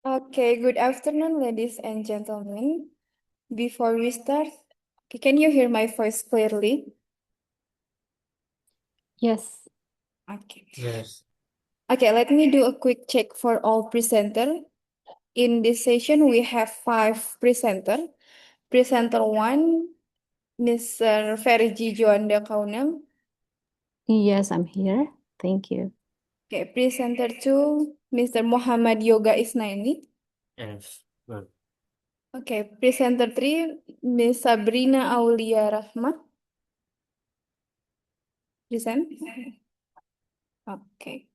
Okay, good afternoon, ladies and gentlemen. Before we start, can you hear my voice clearly? Yes. Okay. Yes. Okay, let me do a quick check for all presenter. In this session, we have 5 presenter. Presenter 1, Mr. Ferji Juanda Kaunam. Yes, I'm here. Thank you. Okay, presenter 2, Mr. Muhammad Yoga Isnaini. Yes. Good. Okay, presenter 3, Ms. Sabrina Aulia Rahma. Present. Okay.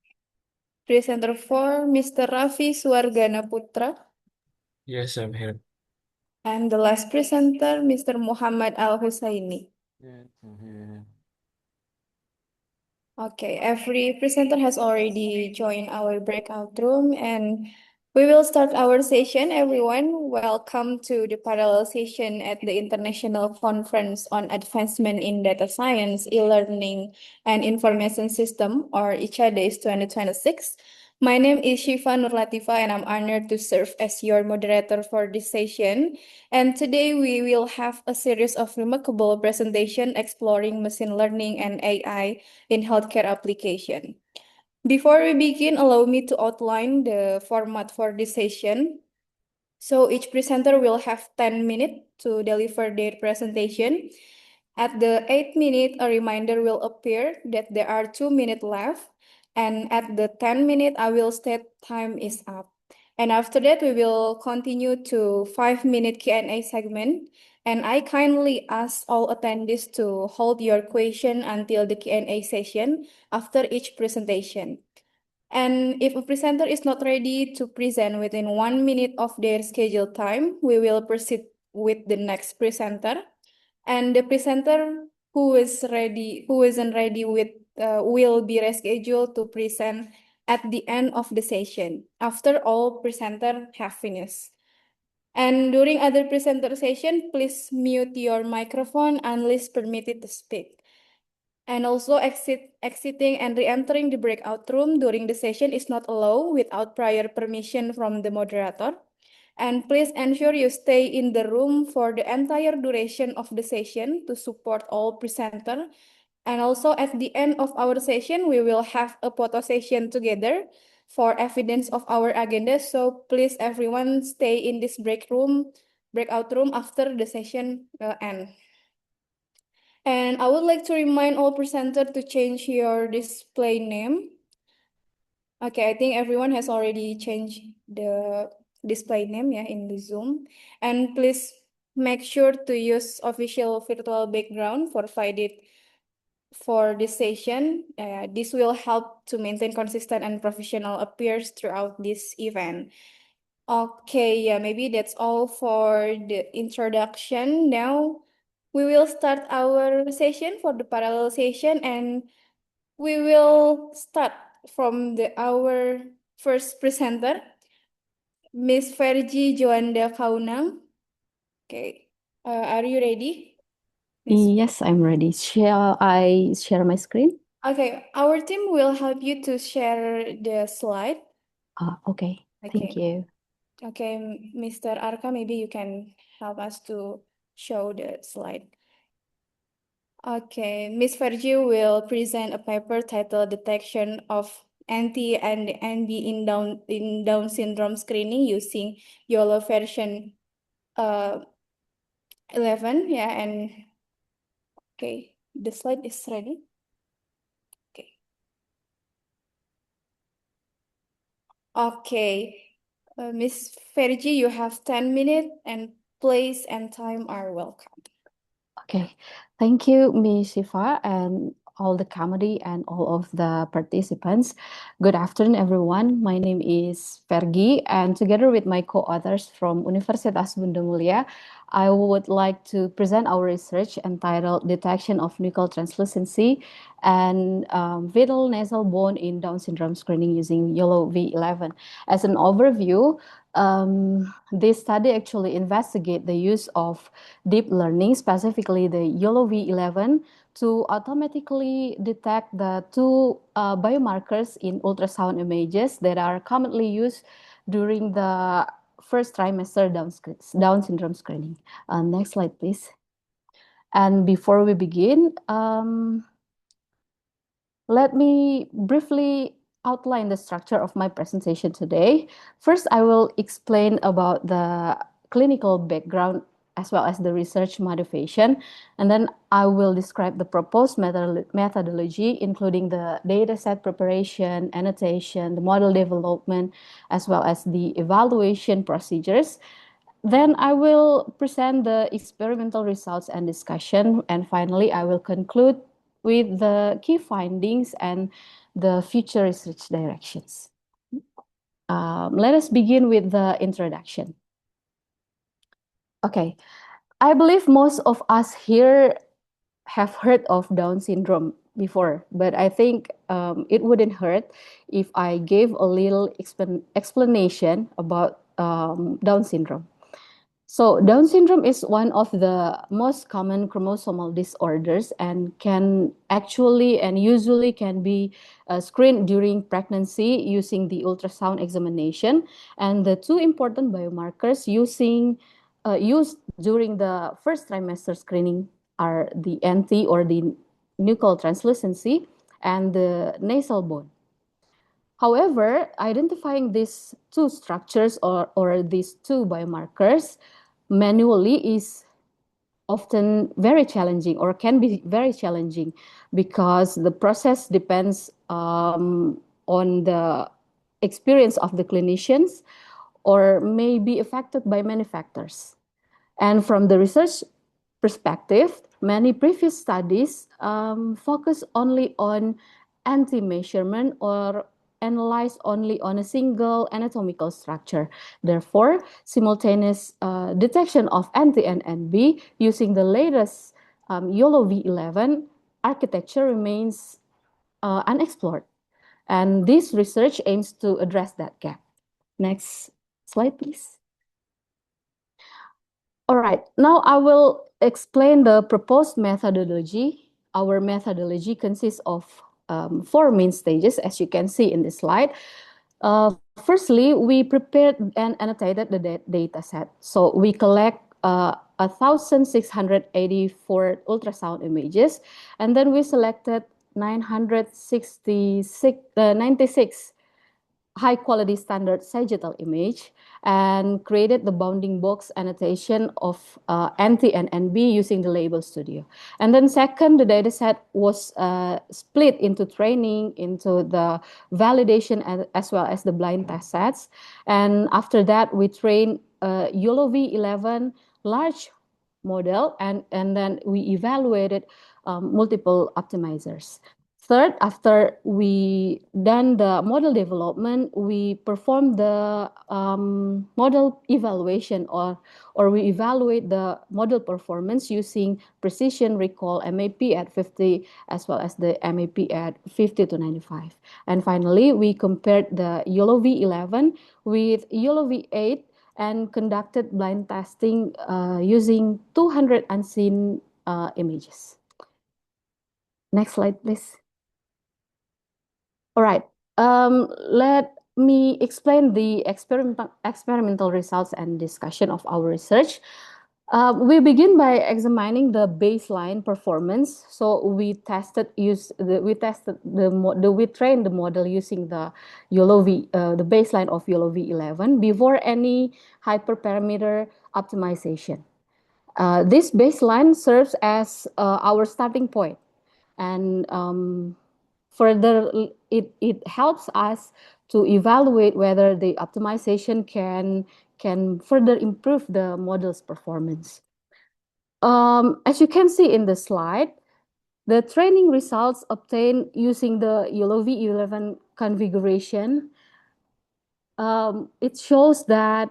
Presenter 4, Mr. Raffi Suargana Putra. Yes, I'm here. And the last presenter, Mr. Muhammad Al Husaini. Yes, I'm here. Okay, every presenter has already joined our breakout room, and we will start our session. Everyone, welcome to the parallel session at the International Conference on Advancement in Data Science, E-Learning, and Information System, or ICADES 2026. My name is Shifa Nurlatifa, and I'm honored to serve as your moderator for this session. And today we will have a series of remarkable presentation exploring machine learning and AI in healthcare application. Before we begin, allow me to outline the format for this session. So each presenter will have 10 minutes to deliver their presentation. At the 8th minute, a reminder will appear that there are 2 minutes left. And at the 10 minute, I will state time is up. And after that, we will continue to 5 minute Q&A segment. And I kindly ask all attendees to hold your question until the Q&A session after each presentation. And if a presenter is not ready to present within 1 minute of their scheduled time, we will proceed with the next presenter. And the presenter who isn't ready will be rescheduled to present at the end of the session after all presenters have finished. And during other presenter session, please mute your microphone unless permitted to speak. And also exiting and re-entering the breakout room during the session is not allowed without prior permission from the moderator. And please ensure you stay in the room for the entire duration of the session to support all presenter. And also at the end of our session, we will have a photo session together for evidence of our agenda. So please everyone stay in this breakout room after the session ends. And I would like to remind all presenters to change your display name. Okay, I think everyone has already changed the display name in the Zoom. And please make sure to use official virtual background provided for this session. This will help to maintain consistent and professional appearance throughout this event. Okay, maybe that's all for the introduction. Now we will start our session for the parallel session, and we will start from our first presenter, Miss Fergie Joanda Kaunang. Okay, are you ready? Yes, I'm ready. Shall I share my screen? Okay, our team will help you to share the slide. Okay. Thank you. Okay, Mr. Arka, maybe you can help us to show the slide. Okay, Ms. Fergie will present a paper titled Detection of NT and NB in Down syndrome screening using YOLO version 11. Yeah, and okay, the slide is ready. Okay. Okay, Ms. Fergie, you have 10 minutes, and place and time are welcome. Okay. Thank you, Ms. Shifa, and all the committee and all of the participants. Good afternoon, everyone. My name is Fergie, and together with my co-authors from Universitas Bunda Mulia, I would like to present our research entitled Detection of Nuchal Translucency and Vital Nasal Bone in Down Syndrome Screening using YOLO V11. As an overview, this study actually investigate the use of deep learning, specifically the YOLO V11, to automatically detect the two biomarkers in ultrasound images that are commonly used during the first trimester Down syndrome screening. Next slide, please. And before we begin, let me briefly outline the structure of my presentation today. First, I will explain about the clinical background as well as the research motivation. And then I will describe the proposed methodology, including the dataset preparation, annotation, the model development, as well as the evaluation procedures. Then I will present the experimental results and discussion. And finally, I will conclude with the key findings and the future research directions. Let us begin with the introduction. Okay, I believe most of us here have heard of Down syndrome before, but I think it wouldn't hurt if I gave a little explanation about Down syndrome. So Down syndrome is one of the most common chromosomal disorders and can actually and usually can be screened during pregnancy using the ultrasound examination. And the two important biomarkers used during the first trimester screening are the NT or the nuchal translucency and the nasal bone. However, identifying these two structures or these two biomarkers manually is often very challenging or can be very challenging because the process depends on the experience of the clinicians or may be affected by many factors. And from the research perspective, many previous studies focus only on anti-measurement or analyze only on a single anatomical structure. Therefore, simultaneous detection of NT and NB using the latest YOLO V11 architecture remains unexplored. And this research aims to address that gap. Next slide, please. All right, now I will explain the proposed methodology. Our methodology consists of four main stages, as you can see in this slide. Firstly, we prepared and annotated the data set. So we collect 1,684 ultrasound images, and then we selected 96 high quality standard sagittal image and created the bounding box annotation of NT and NB using the Label Studio. And then second, the dataset was split into training, into the validation, as well as the blind test sets. And after that, we trained YOLO V11 large model, and then we evaluated multiple optimizers. Third, after we done the model development, we perform the model evaluation or we evaluate the model performance using precision recall MAP at 50 as well as the MAP at 50 to 95. And finally, we compared the YOLO V11 with YOLO V8 and conducted blind testing using 200 unseen images. Next slide, please. All right, let me explain the experimental results and discussion of our research. We begin by examining the baseline performance. So we trained the model using the the baseline of YOLO V11 before any hyperparameter optimization. This baseline serves as our starting point, and further, it helps us to evaluate whether the optimization can further improve the model's performance. As you can see in the slide, the training results obtained using the YOLO V11 configuration, it shows that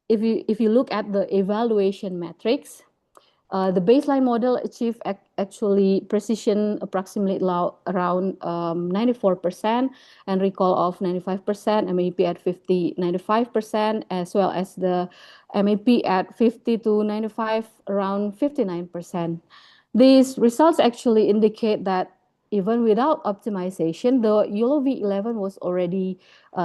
if you look at the evaluation metrics, the baseline model achieved actually precision approximately around 94% and recall of 95%, MAP at 50, 95%, as well as the MAP at 50 to 95, around 59%. These results actually indicate that even without optimization, the YOLO V11 was already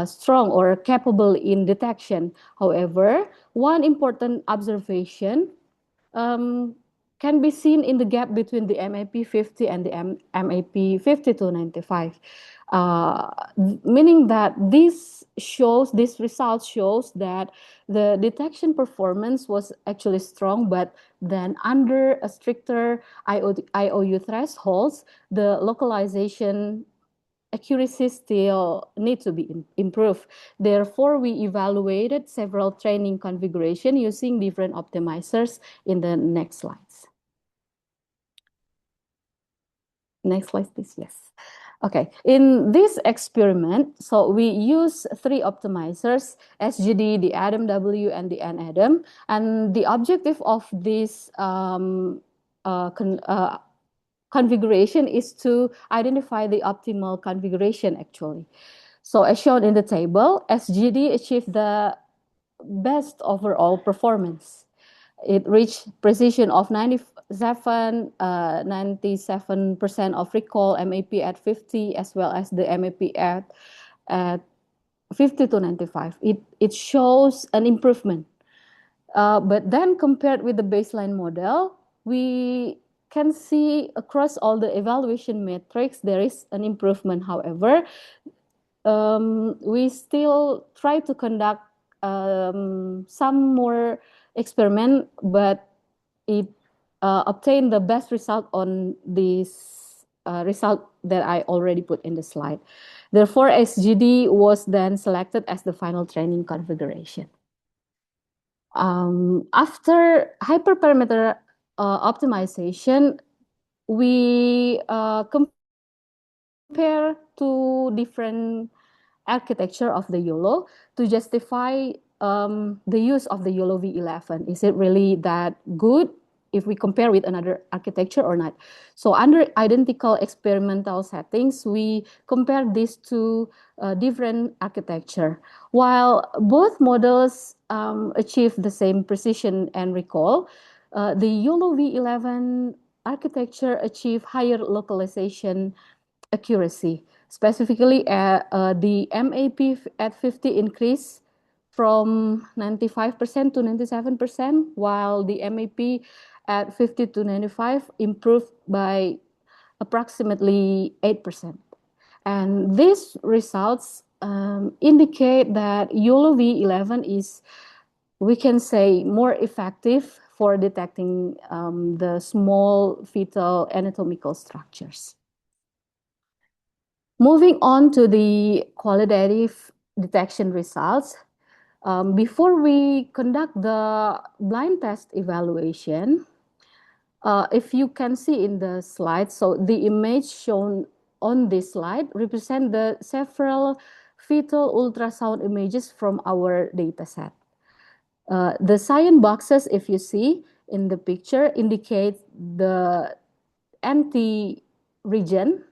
strong or capable in detection. However, one important observation can be seen in the gap between the MAP50 and the MAP5295, meaning that this result shows that the detection performance was actually strong, but then under a stricter IOU thresholds, the localization accuracy still need to be improved. Therefore, we evaluated several training configuration using different optimizers in the next slides. Next slide, please. Yes. Okay, in this experiment, so we use 3 optimizers, SGD, the ADAM-W, and the NADAM. And the objective of this configuration is to identify the optimal configuration actually. So as shown in the table, SGD achieved the best overall performance. It reached precision of 97% of recall, MAP at 50, as well as the MAP at 50 to 95. It shows an improvement. But then compared with the baseline model, we can see across all the evaluation metrics, there is an improvement. However, we still try to conduct some more experiment, but it obtained the best result on this result that I already put in the slide. Therefore, SGD was then selected as the final training configuration. After hyperparameter optimization, we compare two different architecture of the YOLO to justify the use of the YOLO V11. Is it really that good if we compare with another architecture or not? So under identical experimental settings, we compare these two different architecture. While both models achieve the same precision and recall, the YOLO V11 architecture achieve higher localization accuracy. Specifically, the MAP at 50 increased from 95% to 97%, while the MAP at 50 to 95 improved by approximately 8%. And these results indicate that YOLO V11 is, we can say, more effective for detecting the small fetal anatomical structures. Moving on to the qualitative detection results, before we conduct the blind test evaluation, if you can see in the slide, so the image shown on this slide represent the several fetal ultrasound images from our data set. The cyan boxes, if you see in the picture, indicate the NT region,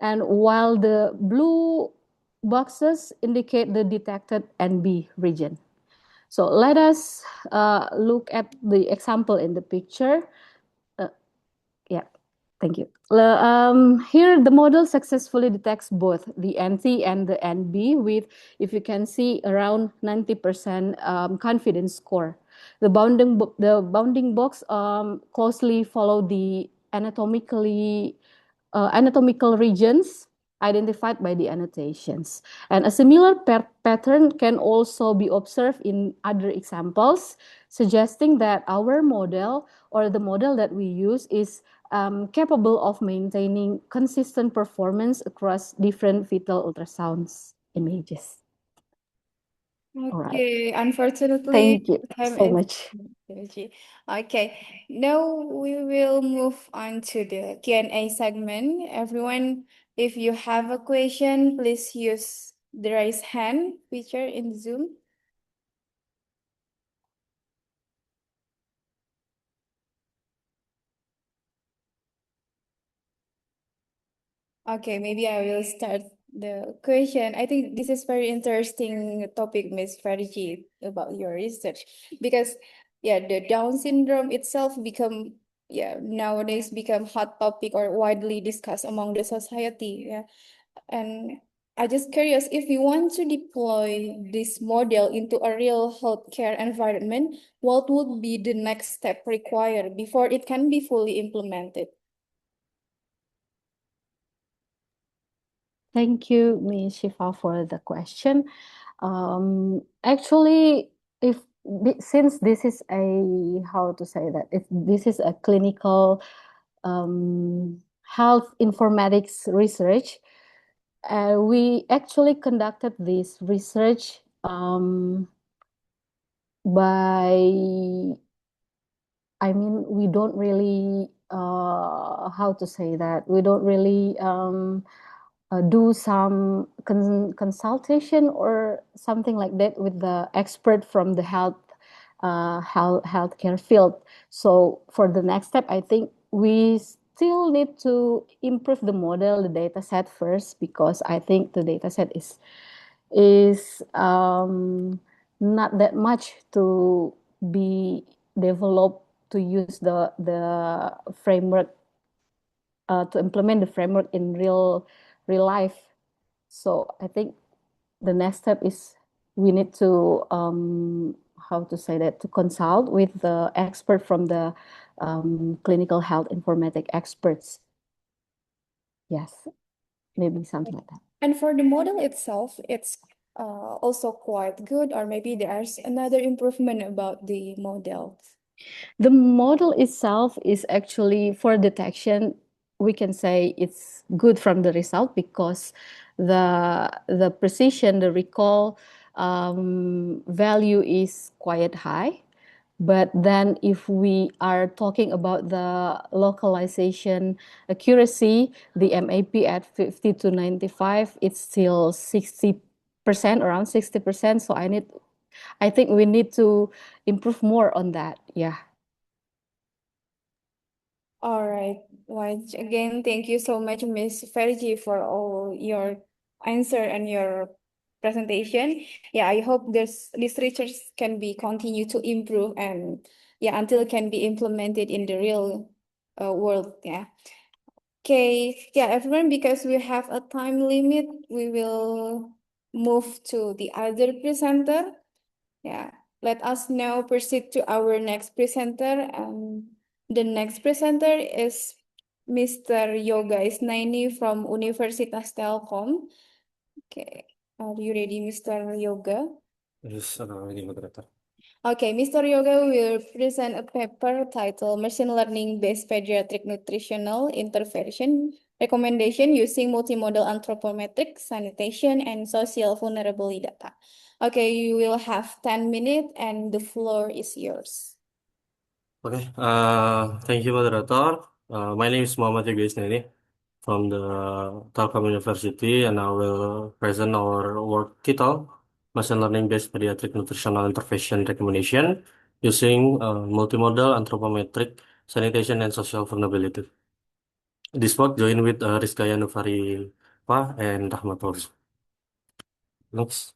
and while the blue boxes indicate the detected NB region. So let us look at the example in the picture. Yeah, thank you. Here the model successfully detects both the NT and the NB with, if you can see, around 90% confidence score. The bounding box closely follow the anatomical regions identified by the annotations. And a similar pattern can also be observed in other examples, suggesting that our model or the model that we use is capable of maintaining consistent performance across different fetal ultrasounds images. All right. Okay, unfortunately, Thank you time so is much. okay. Now we will move on to the Q&A segment. Everyone, if you have a question, please use the raise hand feature in Zoom. Okay, maybe I will start the question. I think this is very interesting topic, Miss Farji, about your research, because yeah, the Down syndrome itself become nowadays become hot topic or widely discussed among the society. Yeah. And I just curious if we want to deploy this model into a real healthcare environment, what would be the next step required before it can be fully implemented? Thank you, Ms. Shifa, for the question. Actually, if since this is a how to say that if this is a clinical health informatics research, we actually conducted this research by we don't really how to say that we don't really do some consultation or something like that with the expert from the healthcare field. So for the next step, I think we still need to improve the model, the data set first, because I think the data set is not that much to be developed to use the framework to implement the framework in real life. So I think the next step is we need to how to say that to consult with the expert from the clinical health informatic experts. Yes, maybe something like that. And for the model itself, it's also quite good, or maybe there's another improvement about the model. The model itself is actually for detection. We can say it's good from the result because the precision, the recall value is quite high. But then if we are talking about the localization accuracy, the MAP at 50 to 95, it's still 60%, around 60%. So I think we need to improve more on that. Yeah. All right. Well, again, thank you so much, Miss Fergie, for all your answer and your presentation. Yeah, I hope this research can be continue to improve and until it can be implemented in the real world. Yeah. Okay. Yeah, everyone, because we have a time limit, we will move to the other presenter. Yeah, let us now proceed to our next presenter. The next presenter is Mr. Yoga Isnaini from Universitas Telkom. Okay, are you ready, Mr. Yoga? Yes, ini moderator. Okay, Mr. Yoga will present a paper titled Machine Learning-Based Pediatric Nutritional Intervention Recommendation Using Multimodal Anthropometric Sanitation and Social Vulnerability Data. Okay, you will have 10 minutes and the floor is yours. Okay, thank you, moderator. My name is Muhammad Yoga from the Telkom University, and I will present our work title, Machine Learning-Based Pediatric Nutritional Intervention Recommendation using multimodal anthropometric sanitation and social vulnerability. This work joined with Rizkaya Nufarifa and Rahmat Wars. Next.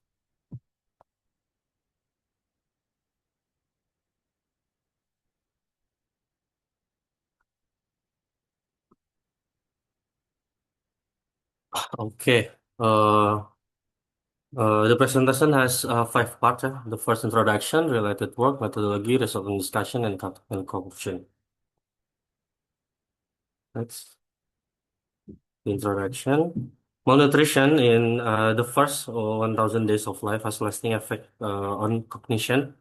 Okay. The presentation has 5 parts. The first introduction, related work, methodology, resulting discussion, and conclusion. Next, the introduction. Malnutrition in the first 1,000 days of life has lasting effect on cognition,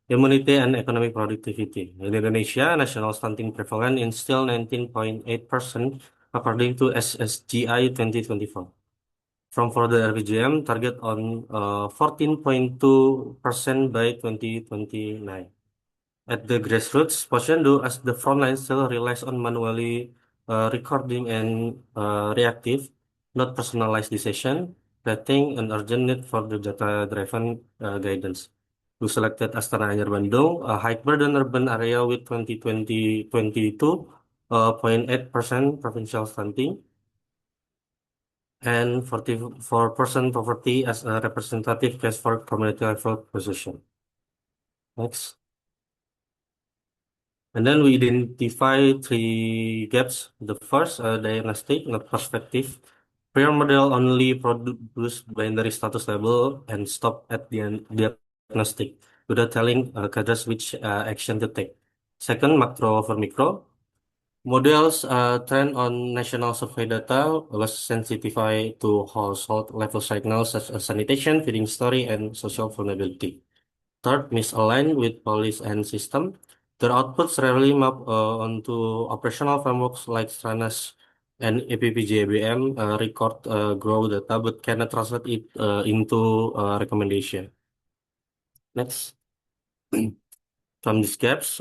immunity, and economic productivity. In Indonesia, national stunting prevalence is still 19.8% according to SSGI 2024. From further RPJM, target on 14.2% by 2029. At the grassroots, Posyandu as the frontline still relies on manually recording and reactive, not personalized decision, setting an urgent need for the data-driven guidance. We selected Astana Anyar Bandung, a high-burden urban area with 22.8% provincial stunting, and 44% poverty as a representative case for community level position. Next. And then we identify three gaps. The first, diagnostic, not perspective. Prior model only produce binary status label and stop at the diagnostic without telling cadres which action to take. Second, macro over micro. Models trained on national survey data was sensitized to household level signals such as sanitation, feeding story, and social vulnerability. Third, misaligned with policy and system. Their outputs rarely map onto operational frameworks like Stranas and APPGABM record grow data but cannot translate it into recommendation. Next. From these gaps,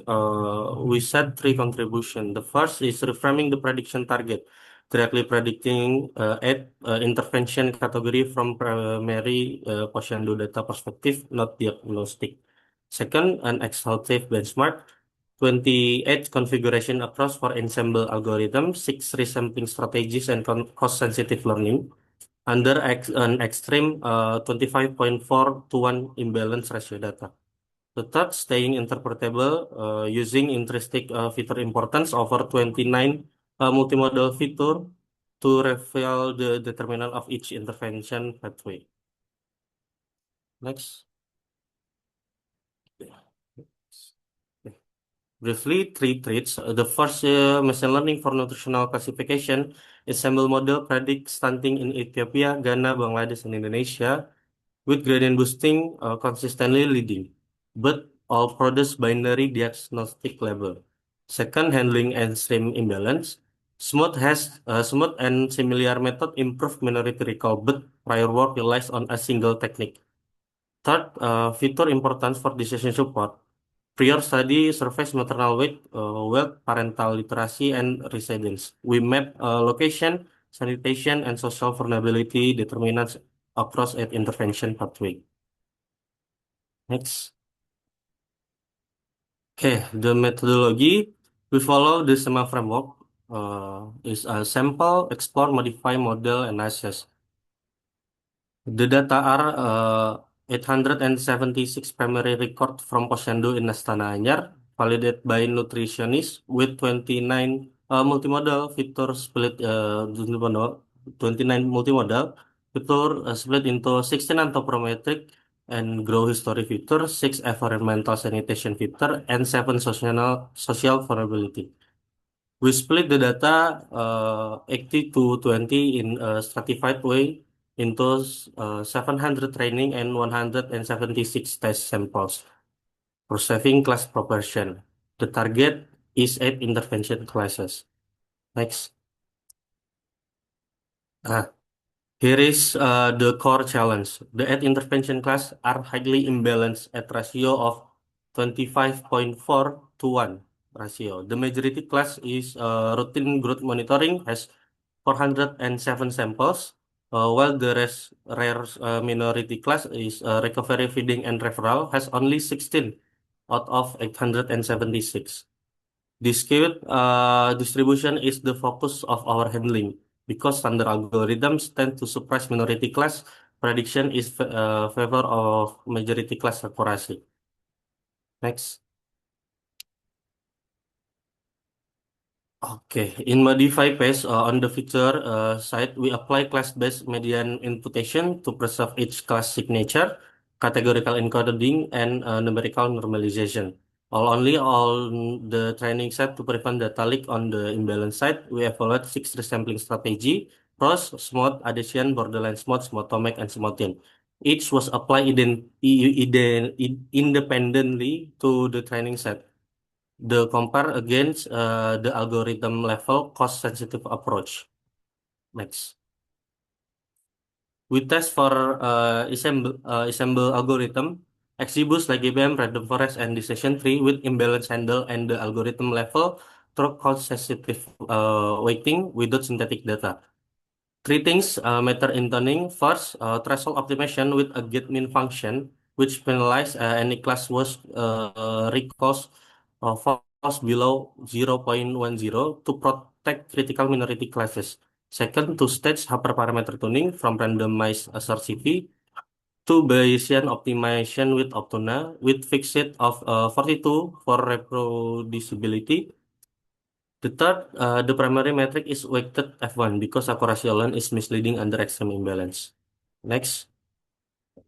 we set three contributions. The first is reframing the prediction target, directly predicting eight intervention category from primary Posyandu data perspective, not diagnostic. Second, an exhaustive benchmark, 28 configuration across for ensemble algorithm, 6 resampling strategies and cost-sensitive learning under an extreme 25.4 to 1 imbalance ratio data. The third, staying interpretable using intrinsic feature importance over 29 multimodal feature to reveal the determinant of each intervention pathway. Next. Briefly, three traits. The first, machine learning for nutritional classification. Ensemble model predicts stunting in Ethiopia, Ghana, Bangladesh, and Indonesia, with gradient boosting consistently leading, but all produce binary diagnostic label. Second, handling and stream imbalance. Smooth and similar method improve minority recall, but prior work relies on a single technique. Third, feature importance for decision support. Prior study surveys maternal weight, wealth, parental literacy, and residence. We map location, sanitation, and social vulnerability determinants across an intervention pathway. Next. Okay, the methodology we follow the SEMA framework is a sample, explore, modify, model, and assess. The data are 876 primary record from Posyandu in Astana Anyar, validated by nutritionists with 29 multimodal feature split 29 multimodal feature split into 16 anthropometric and grow history feature, 6 environmental sanitation feature, and 7 social vulnerability. We split the data 80 to 20 in a stratified way into 700 training and 176 test samples for saving class proportion. The target is 8 intervention classes. Next. Ah, Here is the core challenge. The 8 intervention class are highly imbalanced at ratio of 25.4 to 1 ratio. The majority class is routine growth monitoring has 407 samples, while the rare minority class is recovery feeding and referral has only 16 out of 876. This skewed distribution is the focus of our handling because standard algorithms tend to suppress minority class prediction is favor of majority class accuracy. Next. Okay, in modify phase on the feature side, we apply class-based median imputation to preserve each class signature, categorical encoding, and numerical normalization. All the training set to prevent data leak on the imbalance side, we evaluate 6 resampling strategy, cross, smooth, addition, borderline smooth, smotomic, and smotin. Each was applied independently to the training set. The compare against the algorithm level cost sensitive approach. Next. We test for ensemble algorithm, XGBoost, LagIBM, Random Forest, and Decision Tree with imbalance handle and the algorithm level through cost sensitive weighting without synthetic data. Three things matter in tuning. First, threshold optimization with a get min function, which penalize any class was recalls falls below 0.10 to protect critical minority classes. Second, to stage hyperparameter tuning from randomized SRCP two Bayesian optimization with Optuna with fixed set of 42 for reproducibility. The third, the primary metric is weighted F1 because accuracy alone is misleading under extreme imbalance. Next.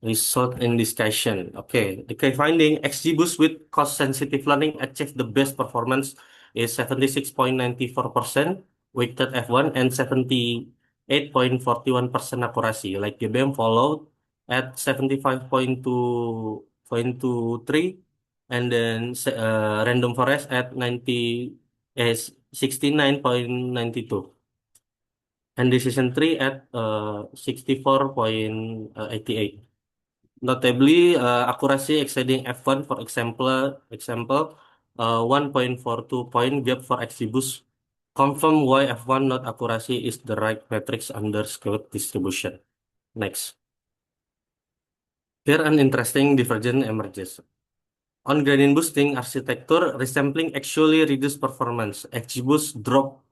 Result in discussion. Okay, the key finding XGBoost with cost-sensitive learning achieved the best performance is 76.94% weighted F1 and 78.41% accuracy. Like GBM followed at 75.23 and then Random Forest at 69.92 and Decision Tree at 64.88. Notably, accuracy exceeding F1, for example, 1.42 point gap for XGBoost confirm why F1 not accuracy is the right matrix under skewed distribution. Next. Here an interesting divergence emerges. On gradient boosting architecture, resampling actually reduced performance. XGBoost dropped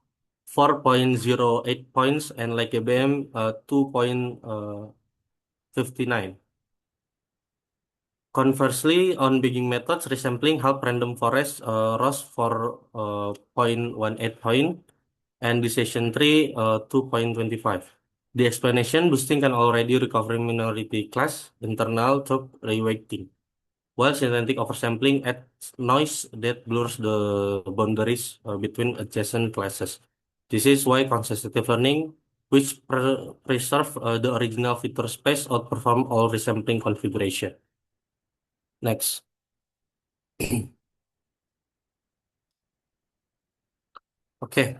4.08 points and like ABM 2.59. Conversely, on Bigging methods, resampling help random forest rose for 0.18 point and decision tree 2.25. The explanation boosting can already recover minority class internal through reweighting, while synthetic oversampling adds noise that blurs the boundaries between adjacent classes. This is why consecutive learning, which preserve the original feature space, outperform all resampling configuration. Next. Oke,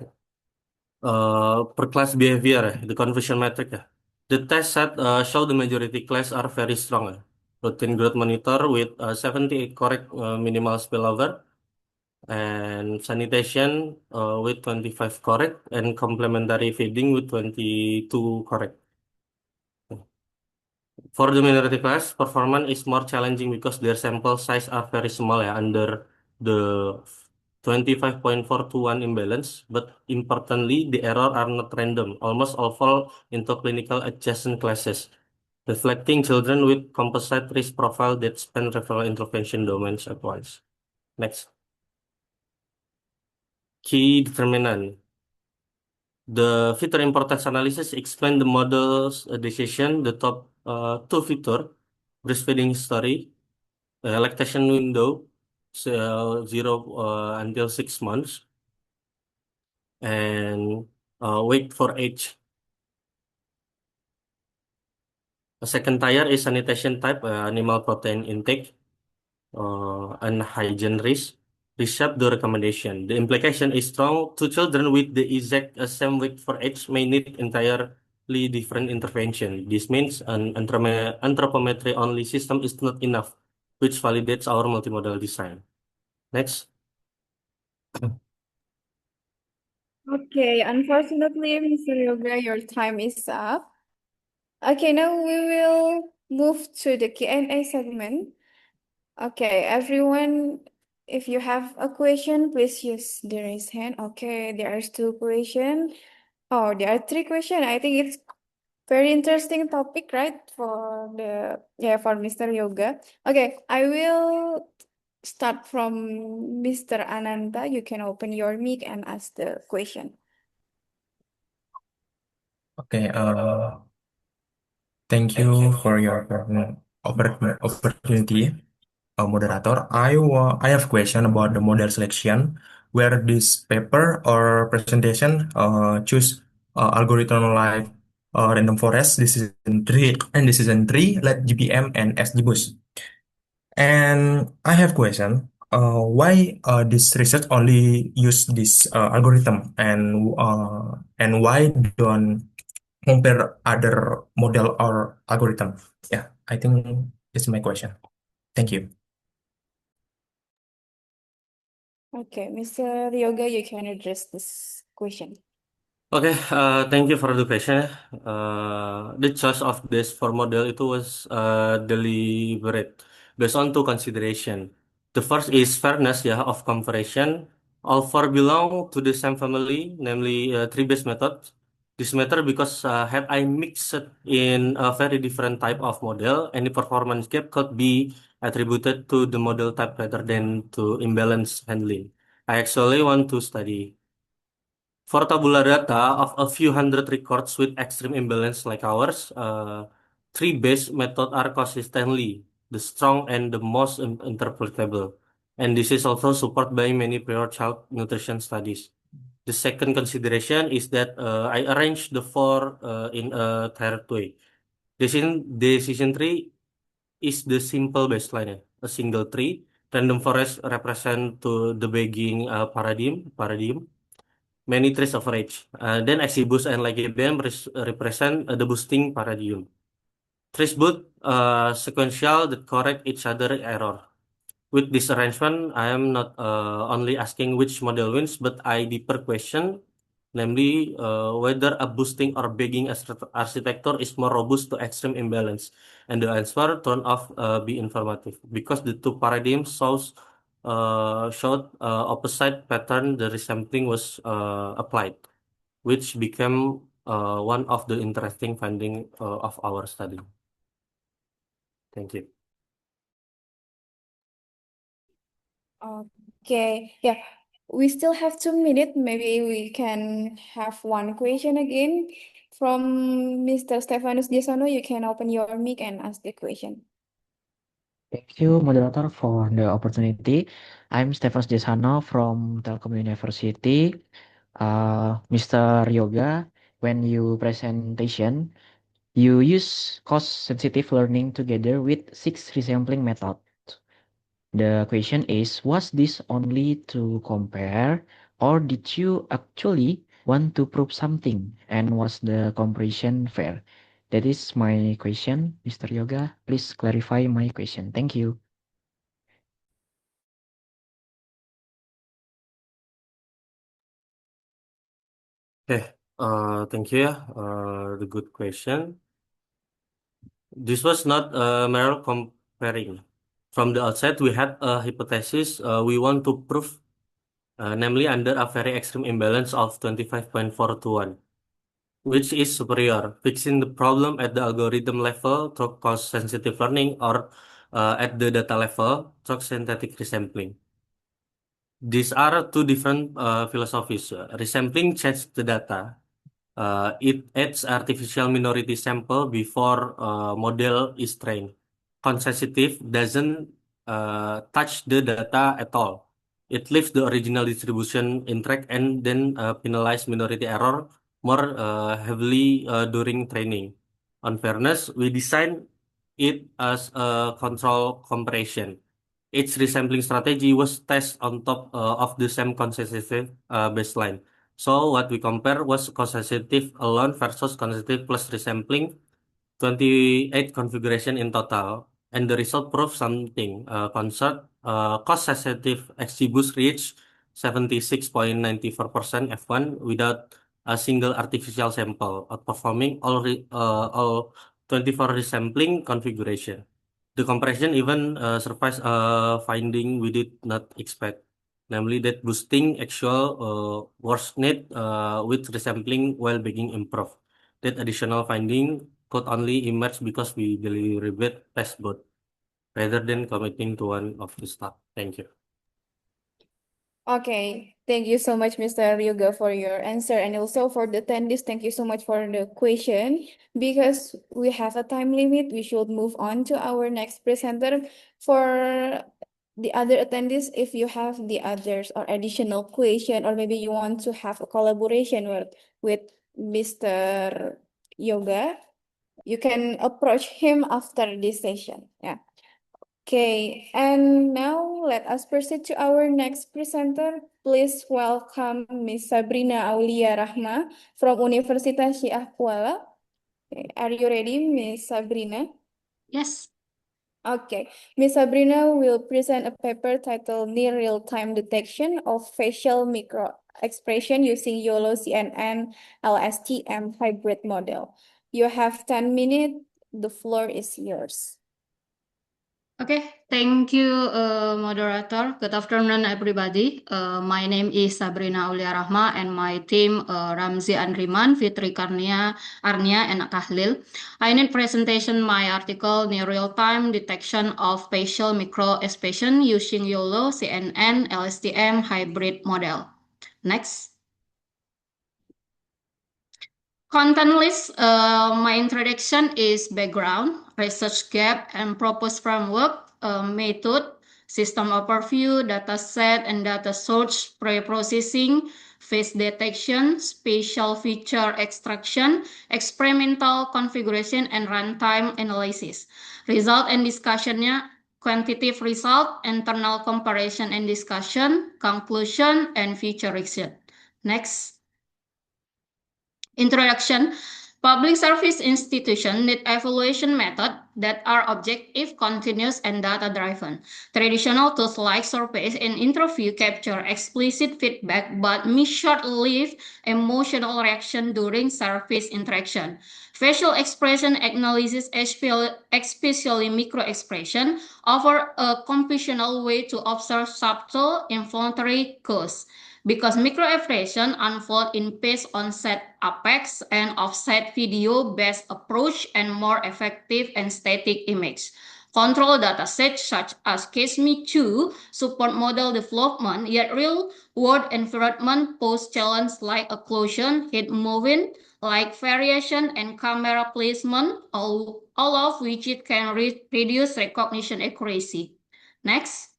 per class behavior, the confusion metric ya. The test set show the majority class are very strong. Routine growth monitor with 78 correct minimal spillover and sanitation with 25 correct and complementary feeding with 22 correct. For the minority class, performance is more challenging because their sample size are very small ya, under the 25.4 to 1 imbalance, but importantly, the error are not random. Almost all fall into clinical adjacent classes, reflecting children with composite risk profile that span referral intervention domains at once. Next. Key determinant. The feature importance analysis explain the model's decision, the top two feature, breastfeeding history, lactation window, so 0 until 6 months, and wait for age. A second tier is sanitation type, animal protein intake, and hygiene risk. Reshape the recommendation. The implication is strong. Two children with the exact same weight for age may need entirely different intervention. This means an anthropometry only system is not enough, which validates our multimodal design. Next. Okay, unfortunately, Mr. Yoga, your time is up. Okay, now we will move to the Q&A segment. Okay, everyone, if you have a question, please use the raise hand. Okay, there are two questions. Oh, there are three questions. I think it's very interesting topic, right? For Mr. Yoga. Okay, I will start from Mr. Ananta. You can open your mic and ask the question. Okay, thank you for your opportunity, moderator. I have a question about the model selection, where this paper or presentation choose algorithm like random forest, decision tree, like GPM and XGBoost. And I have question. Why this research only use this algorithm, and why don't compare other model or algorithm? Yeah, I think this is my question. Thank you. Okay, Mr. Yoga, you can address this question. Okay, thank you for the question. The choice of this for model itu was deliberate based on two consideration. The first is fairness of comparison. All four belong to the same family, namely tree-based method. This matter because had I mixed it in a very different type of model, any performance gap could be attributed to the model type rather than to imbalance handling. I actually want to study for tabular data of a few hundred records with extreme imbalance like ours, three base methods are consistently the strong and the most interpretable. And this is also supported by many prior child nutrition studies. The second consideration is that I arranged the four in a tiered way. Decision tree is the simple baseline, a single tree. Random forest represent to the begging paradigm. Many trees average. Then Exibus and Legibem represent the boosting paradigm. Trees both sequential that correct each other error. With this arrangement, I am not only asking which model wins, but I deeper question, namely whether a boosting or begging architecture is more robust to extreme imbalance. And the answer turned off be informative because the two paradigms showed opposite pattern. The resampling was applied, which became one of the interesting finding of our study. Thank you. Okay, yeah, we still have 2 minutes. Maybe we can have one question again from Mr. Stefanus Disono. You can open your mic and ask the question. Thank you, moderator, for the opportunity. I'm Stefanus Desano from Telkom University. Mr. Yoga, when you presentation, you use cost-sensitive learning together with 6 resampling method. The question is, was this only to compare, or did you actually want to prove something? And was the comparison fair? That is my question, Mr. Yoga. Please clarify my question. Thank you. Okay, thank you. The good question. This was not mere comparing. From the outset, we had a hypothesis we want to prove, namely under a very extreme imbalance of 25.4 to 1, which is superior, fixing the problem at the algorithm level through cost-sensitive learning or at the data level through synthetic resampling. These are two different philosophies. Resampling changes the data. It adds artificial minority sample before model is trained. Consensitive doesn't touch the data at all. It leaves the original distribution intact and then penalize minority error more heavily during training. On fairness, we design it as a control comparison. Each resampling strategy was tested on top of the same consensitive baseline. So what we compare was consensitive alone versus consensitive plus resampling, 28 configuration in total. And the result proves something. Cost-sensitive XGBoost reached 76.94% F1 without a single artificial sample, outperforming all 24 resampling configuration. The comparison even surpassed a finding we did not expect, namely that boosting actual worsened with resampling while being improved. That additional finding could only emerge because we deliberate test both, rather than committing to one of the stuff. Thank you. Okay, thank you so much, Mr. Yoga, for your answer, and also for the attendees. Thank you so much for the question. Because we have a time limit, we should move on to our next presenter. For the other attendees, if you have the others or additional question, or maybe you want to have a collaboration with Mr. Yoga, you can approach him after this session. Yeah. Okay, and now let us proceed to our next presenter. Please welcome Ms. Sabrina Aulia Rahma from Universitas Syiah Kuala. Okay, are you ready, Ms. Sabrina? Yes. Okay, Ms. Sabrina will present a paper titled Near Real-Time Detection of Facial Micro-Expression using YOLO CNN LSTM Hybrid Model. You have 10 minutes. The floor is yours. Okay, thank you, moderator. Good afternoon, everybody. My name is Sabrina Aulia Rahma, and my team, Ramzi Andriman, Fitri Arnia, and Kahlil. I need presentation my article, Near Real-Time Detection of Facial Microexpression using YOLO, CNN, LSTM hybrid model. Next. Content list, my introduction is background, research gap, and proposed framework, method, system overview, data set and data source, pre-processing, face detection, spatial feature extraction, experimental configuration, and runtime analysis. Result and discussionnya, quantitative result, internal comparison and discussion, conclusion, and futurization. Next. Introduction. Public service institutions need evaluation methods that are objective, continuous, and data-driven. Traditional tools like surveys and interview capture explicit feedback but miss short-lived emotional reaction during service interaction. Facial expression analysis, especially micro-expression, offer a computational way to observe subtle involuntary cues. Because microexpression unfold in phase onset apex and offset video-based approach and more effective and static image. Control datasets such as CaseMe2 support model development, yet real-world environment pose challenges like occlusion, head moving, like variation, and camera placement, all of which it can reduce recognition accuracy. Next.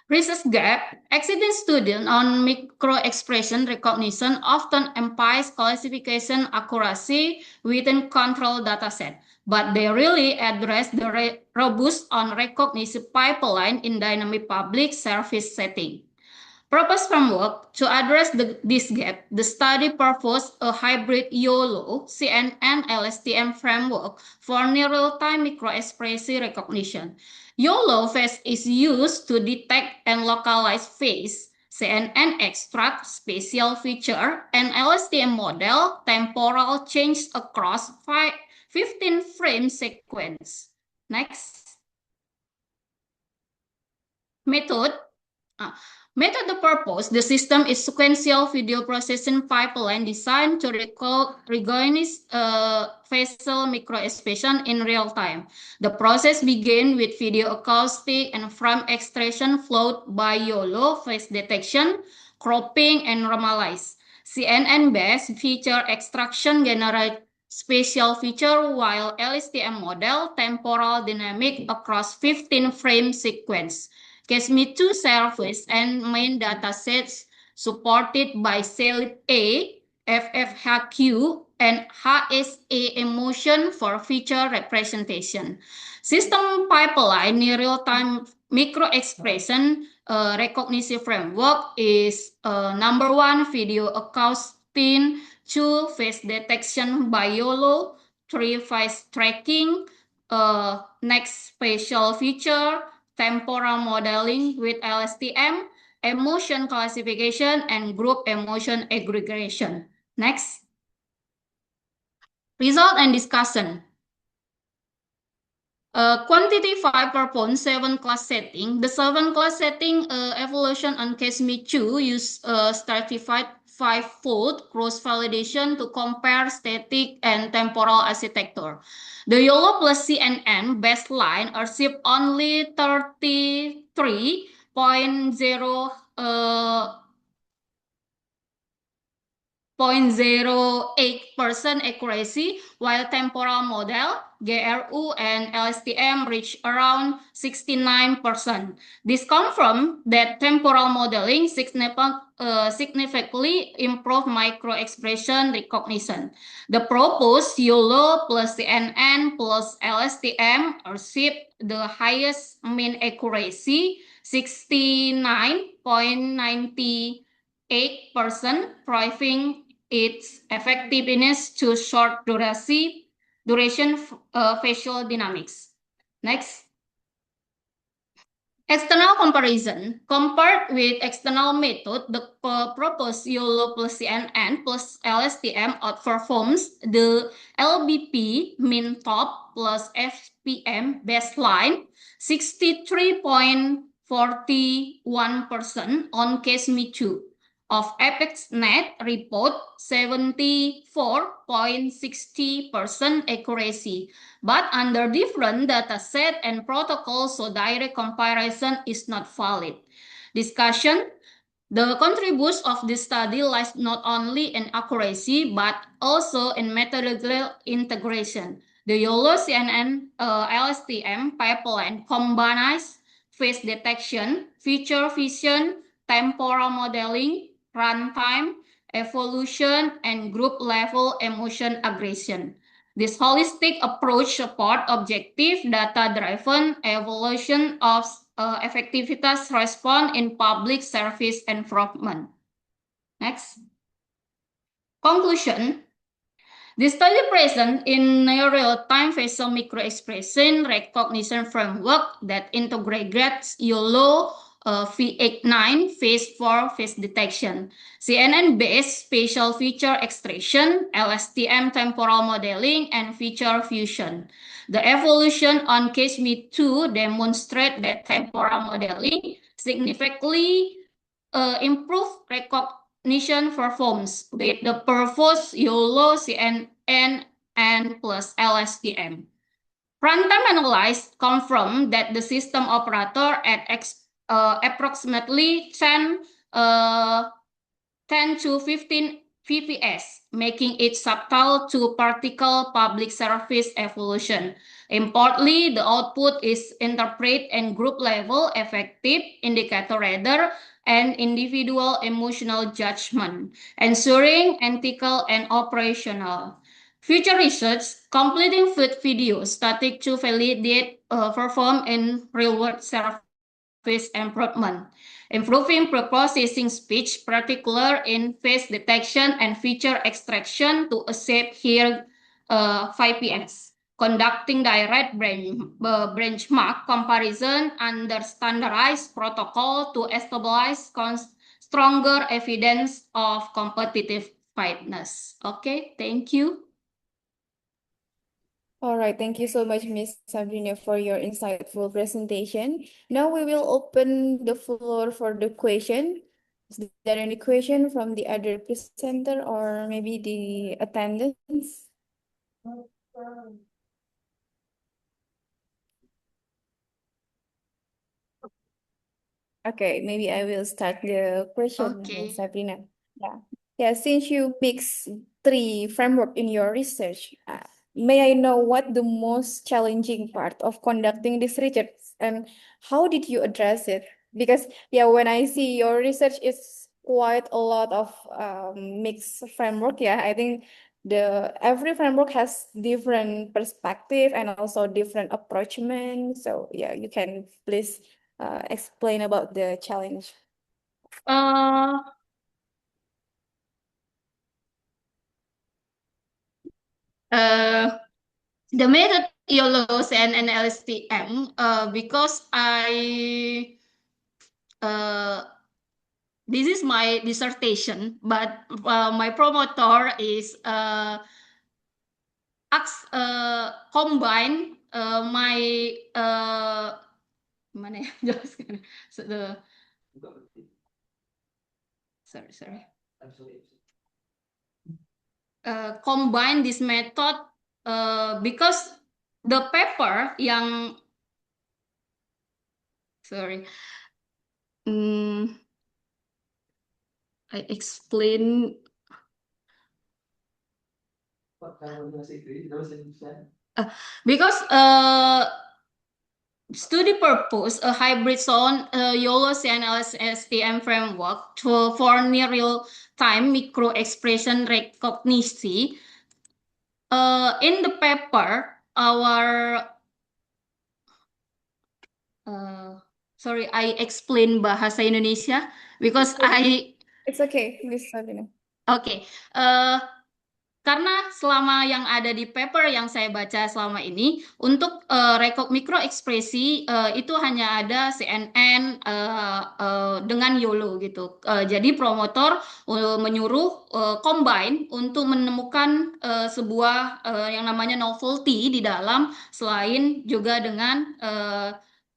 Research gap, existing students on micro-expression recognition often emphasize classification accuracy within control dataset, but they really address the robust on recognition pipeline in dynamic public service setting. Proposed framework to address this gap, the study proposed a hybrid YOLO, CNN, LSTM framework for near real-time microexpression recognition. YOLO face is used to detect and localize face, CNN extract spatial feature, and LSTM model temporal change across 15 frame sequence. Next. Method. Method of purpose, the system is sequential video processing pipeline designed to recognize facial microexpression in real time. The process begins with video acoustic and frame extraction followed by YOLO face detection, cropping, and normalize. CNN-based feature extraction generate spatial feature while LSTM model temporal dynamic across 15 frame sequence. CaseMe2 service and main datasets supported by SELIP-A, FFHQ, and HSA emotion for feature representation. System pipeline near real-time micro-expression recognition framework is number 1, video acoustic, 2, face detection by YOLO, 3, face tracking, next spatial feature, temporal modeling with LSTM, emotion classification, and group emotion aggregation. Next. Result and discussion. Quantity 5.7 class setting. The 7 class setting evaluation on CaseMe2 use stratified 5-fold cross-validation to compare static and temporal architecture. The YOLO plus CNN baseline achieved only 0.08% accuracy, while temporal model, GRU, and LSTM reach around 69%. This confirms that temporal modeling significantly improved micro-expression recognition. The proposed YOLO plus CNN plus LSTM achieved the highest mean accuracy, 69.98%, proving its effectiveness to short duration facial dynamics. Next. External comparison. Compared with external method, the proposed YOLO plus CNN plus LSTM outperforms the LBP mean top plus FPM baseline 63.41% on case me too of ApexNet report 74.60% accuracy. But under different dataset and protocols, so direct comparison is not valid. Discussion. The contribution of this study lies not only in accuracy, but also in methodological integration. The YOLO CNN LSTM pipeline combines face detection, feature vision, temporal modeling, runtime, evolution, and group-level emotion aggression. This holistic approach supports objective data-driven evaluation of effectiveness response in public service environment. Next. Conclusion. The study present in real-time facial microexpression recognition framework that integrates YOLO V89 phase for face detection, CNN-based spatial feature extraction, LSTM temporal modeling, and feature fusion. The evolution on CaseMe2 demonstrate that temporal modeling significantly improve recognition performance with the proposed YOLO CNN and plus LSTM. Runtime analysis confirmed that the system operator at approximately 10 to 15 fps, making it subtle to particle public service evolution. Importantly, the output is interpret and group level effective indicator rather and individual emotional judgment, ensuring ethical and operational. Future research, completing food videos static to validate perform in real-world service improvement. Improving pre-processing speech, particular in face detection and feature extraction to accept here 5PS. Conducting direct benchmark comparison under standardized protocol to establish stronger evidence of competitive fitness. Okay, thank you. All right, thank you so much, Ms. Sabrina, for your insightful presentation. Now we will open the floor for the question. Is there any question from the other presenter or maybe the attendants? Okay, maybe I will start the question, Okay. Sabrina. Yeah, since you mix three framework in your research, may I know what the most challenging part of conducting this research and how did you address it? Because yeah, when I see your research is quite a lot of mixed framework. Yeah, I think every framework has different perspective and also different approachment. So yeah, you can please explain about the challenge. Uh, the method YOLOs and LSTM because this is my dissertation, but my promoter is combine my mana ya jelaskan sorry combine this method because the paper yang I explain because study purpose a hybrid zone YOLO CNLS STM framework for near real time micro expression recognition. In the paper, our sorry, I explain bahasa Indonesia because It's okay, Miss Sabrina. Okay. Karena selama yang ada di paper yang saya baca selama ini, untuk mikro ekspresi itu hanya ada CNN dengan YOLO gitu. Jadi promotor menyuruh combine untuk menemukan sebuah yang namanya novelty di dalam, selain juga dengan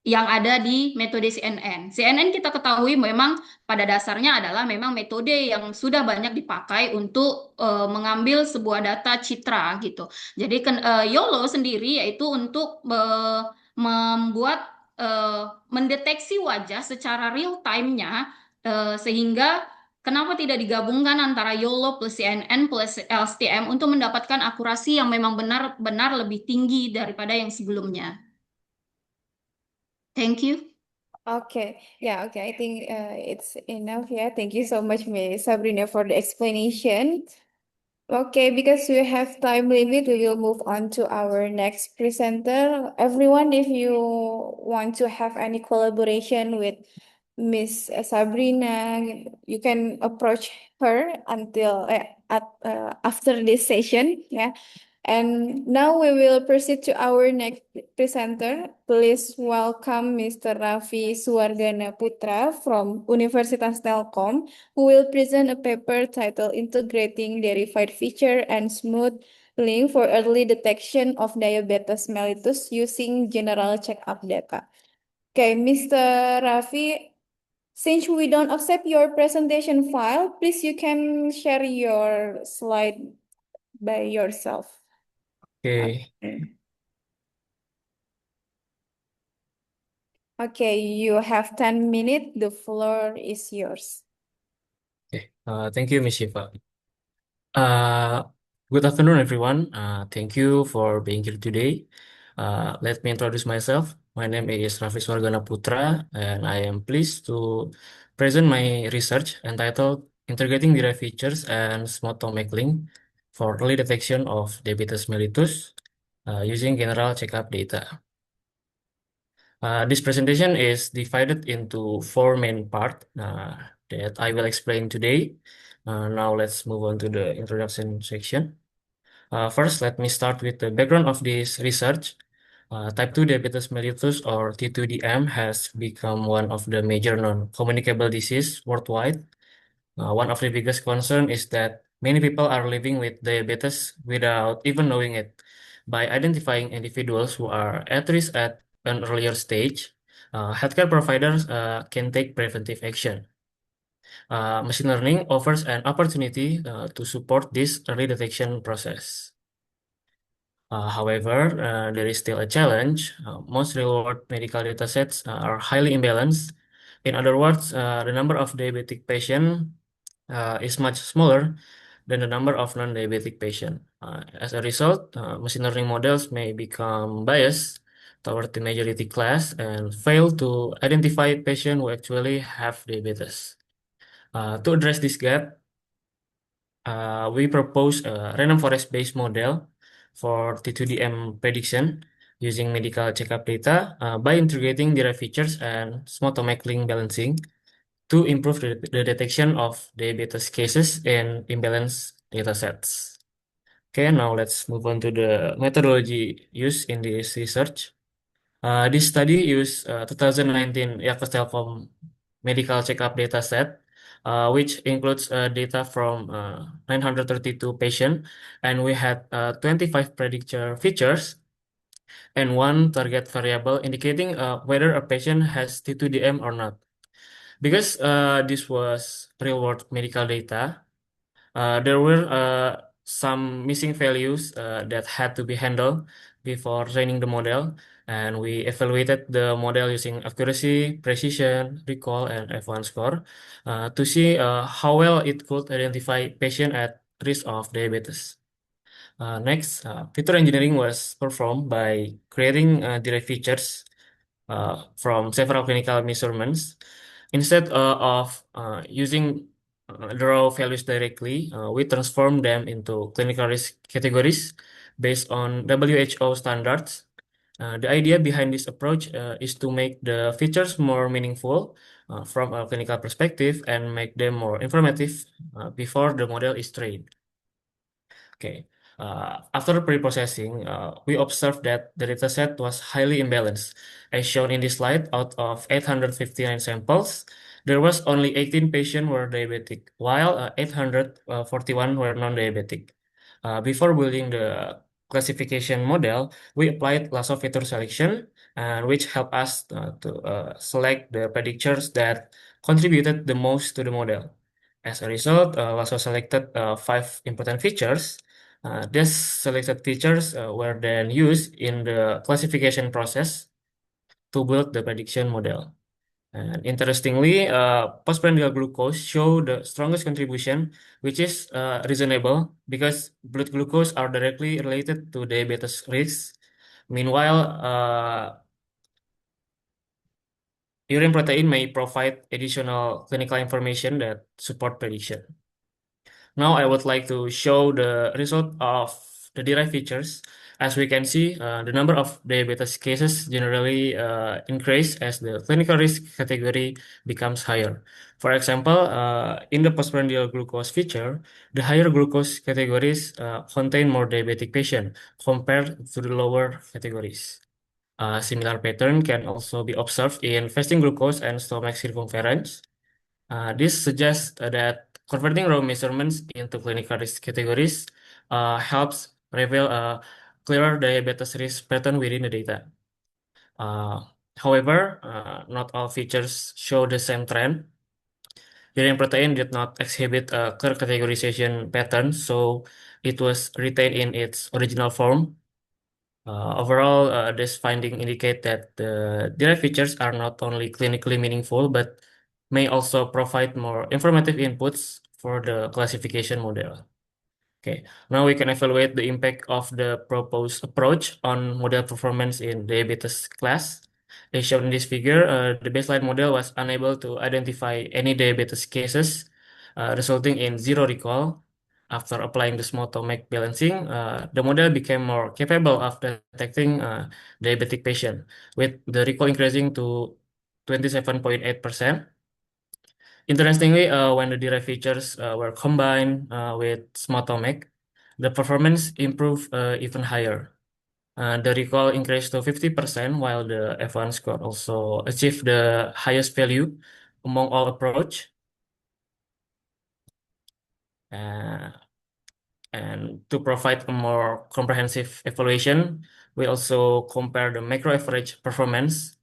yang ada di metode CNN. CNN kita ketahui memang pada dasarnya adalah memang metode yang sudah banyak dipakai untuk mengambil sebuah data citra gitu. Jadi YOLO sendiri yaitu untuk membuat mendeteksi wajah secara real time-nya, sehingga kenapa tidak digabungkan antara YOLO plus CNN plus LSTM untuk mendapatkan akurasi yang memang benar-benar lebih tinggi daripada yang sebelumnya. Thank you. Okay, yeah, okay. I think it's enough. Yeah, thank you so much, Miss Sabrina, for the explanation. Okay, because we have time limit, we will move on to our next presenter. Everyone, if you want to have any collaboration with Miss Sabrina, you can approach her until after this session. Yeah. And now we will proceed to our next presenter. Please welcome Mr. Raffi Suwardana Putra from Universitas Telkom, who will present a paper titled Integrating Verified Feature and Smooth Link for Early Detection of Diabetes Mellitus Using General Checkup Data. Okay, Mr. Raffi, since we don't accept your presentation file, please you can share your slide by yourself. Okay. Okay, you have 10 minutes. The floor is yours. Okay. Thank you, Miss Shiva. Good afternoon, everyone. Thank you for being here today. Let me introduce myself. My name is Raffi Swargana Putra, and I am pleased to present my research entitled Integrating Derived Features and Smotomic Link for Early Detection of Diabetes Mellitus using general checkup data. This presentation is divided into four main parts that I will explain today. Now let's move on to the introduction section. First, let me start with the background of this research. Type 2 diabetes mellitus, or T2DM, has become one of the major non-communicable disease worldwide. One of the biggest concern is that many people are living with diabetes without even knowing it. By identifying individuals who are at risk at an earlier stage, healthcare providers can take preventive action. Machine learning offers an opportunity to support this early detection process. However, there is still a challenge. Most real-world medical data sets are highly imbalanced. In other words, the number of diabetic patients is much smaller than the number of non-diabetic patients. As a result, machine learning models may become biased toward the majority class and fail to identify patients who actually have diabetes. To address this gap, we propose a random forest-based model for T2DM prediction using medical checkup data by integrating derived features and smotomic link balancing to improve the detection of diabetes cases in imbalanced datasets. Okay, now let's move on to the methodology used in this research. This study used 2019 Yakos Telkom medical checkup dataset, which includes data from 932 patients, and we had 25 predictor features and one target variable indicating whether a patient has T2DM or not. Because this was real-world medical data, there were some missing values that had to be handled before training the model, and we evaluated the model using accuracy, precision, recall, and F1 score to see how well it could identify patient at risk of diabetes. Next, feature engineering was performed by creating derived features from several clinical measurements. Instead of using the raw values directly, we transform them into clinical risk categories based on WHO standards. The idea behind this approach is to make the features more meaningful from a clinical perspective and make them more informative before the model is trained. Okay. After pre-processing, we observed that the dataset was highly imbalanced. As shown in this slide, out of 859 samples, there was only 18 patients were diabetic, while 841 were non-diabetic. Before building the classification model, we applied lasso feature selection, which helped us to select the predictors that contributed the most to the model. As a result, Lasso selected 5 important features. These selected features were then used in the classification process to build the prediction model. And interestingly, postprandial glucose show the strongest contribution, which is reasonable because blood glucose are directly related to diabetes risk. Meanwhile, urine protein may provide additional clinical information that support prediction. Now I would like to show the result of the derived features. As we can see, the number of diabetes cases generally increase as the clinical risk category becomes higher. For example, in the postprandial glucose feature, the higher glucose categories contain more diabetic patients compared to the lower categories. A similar pattern can also be observed in fasting glucose and stomach circumference. This suggests that converting raw measurements into clinical risk categories helps reveal a clearer diabetes risk pattern within the data. Uh, However, not all features show the same trend. Urine protein did not exhibit a clear categorization pattern, so it was retained in its original form. Overall, this finding indicate that the derived features are not only clinically meaningful, but may also provide more informative inputs for the classification model. Okay, now we can evaluate the impact of the proposed approach on model performance in diabetes class. As shown in this figure, the baseline model was unable to identify any diabetes cases, resulting in zero recall. After applying the SMOTOMAC balancing, the model became more capable of detecting diabetic patient, with the recall increasing to 27.8%. Interestingly, when the derived features were combined with SMOTOMAC, the performance improved even higher. The recall increased to 50%, while the F1 score also achieved the highest value among all approach. Uh, and to provide a more comprehensive evaluation, we also compare the macro average performance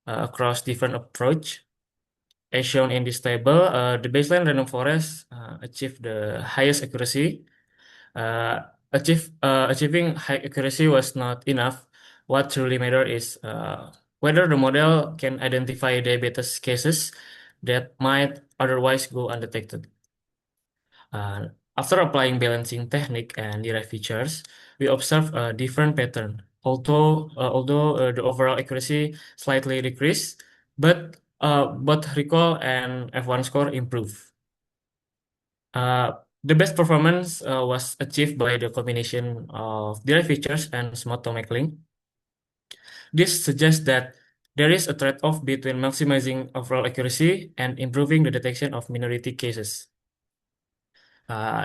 across different approach. As shown in this table, the baseline random forest achieved the highest accuracy. Achieving high accuracy was not enough. What truly matters is whether the model can identify diabetes cases that might otherwise go undetected. After applying balancing technique and derived features, we observe a different pattern. Although the overall accuracy slightly decreased, but both recall and F1 score improve. The best performance was achieved by the combination of derived features and smart link. This suggests that there is a trade-off between maximizing overall accuracy and improving the detection of minority cases.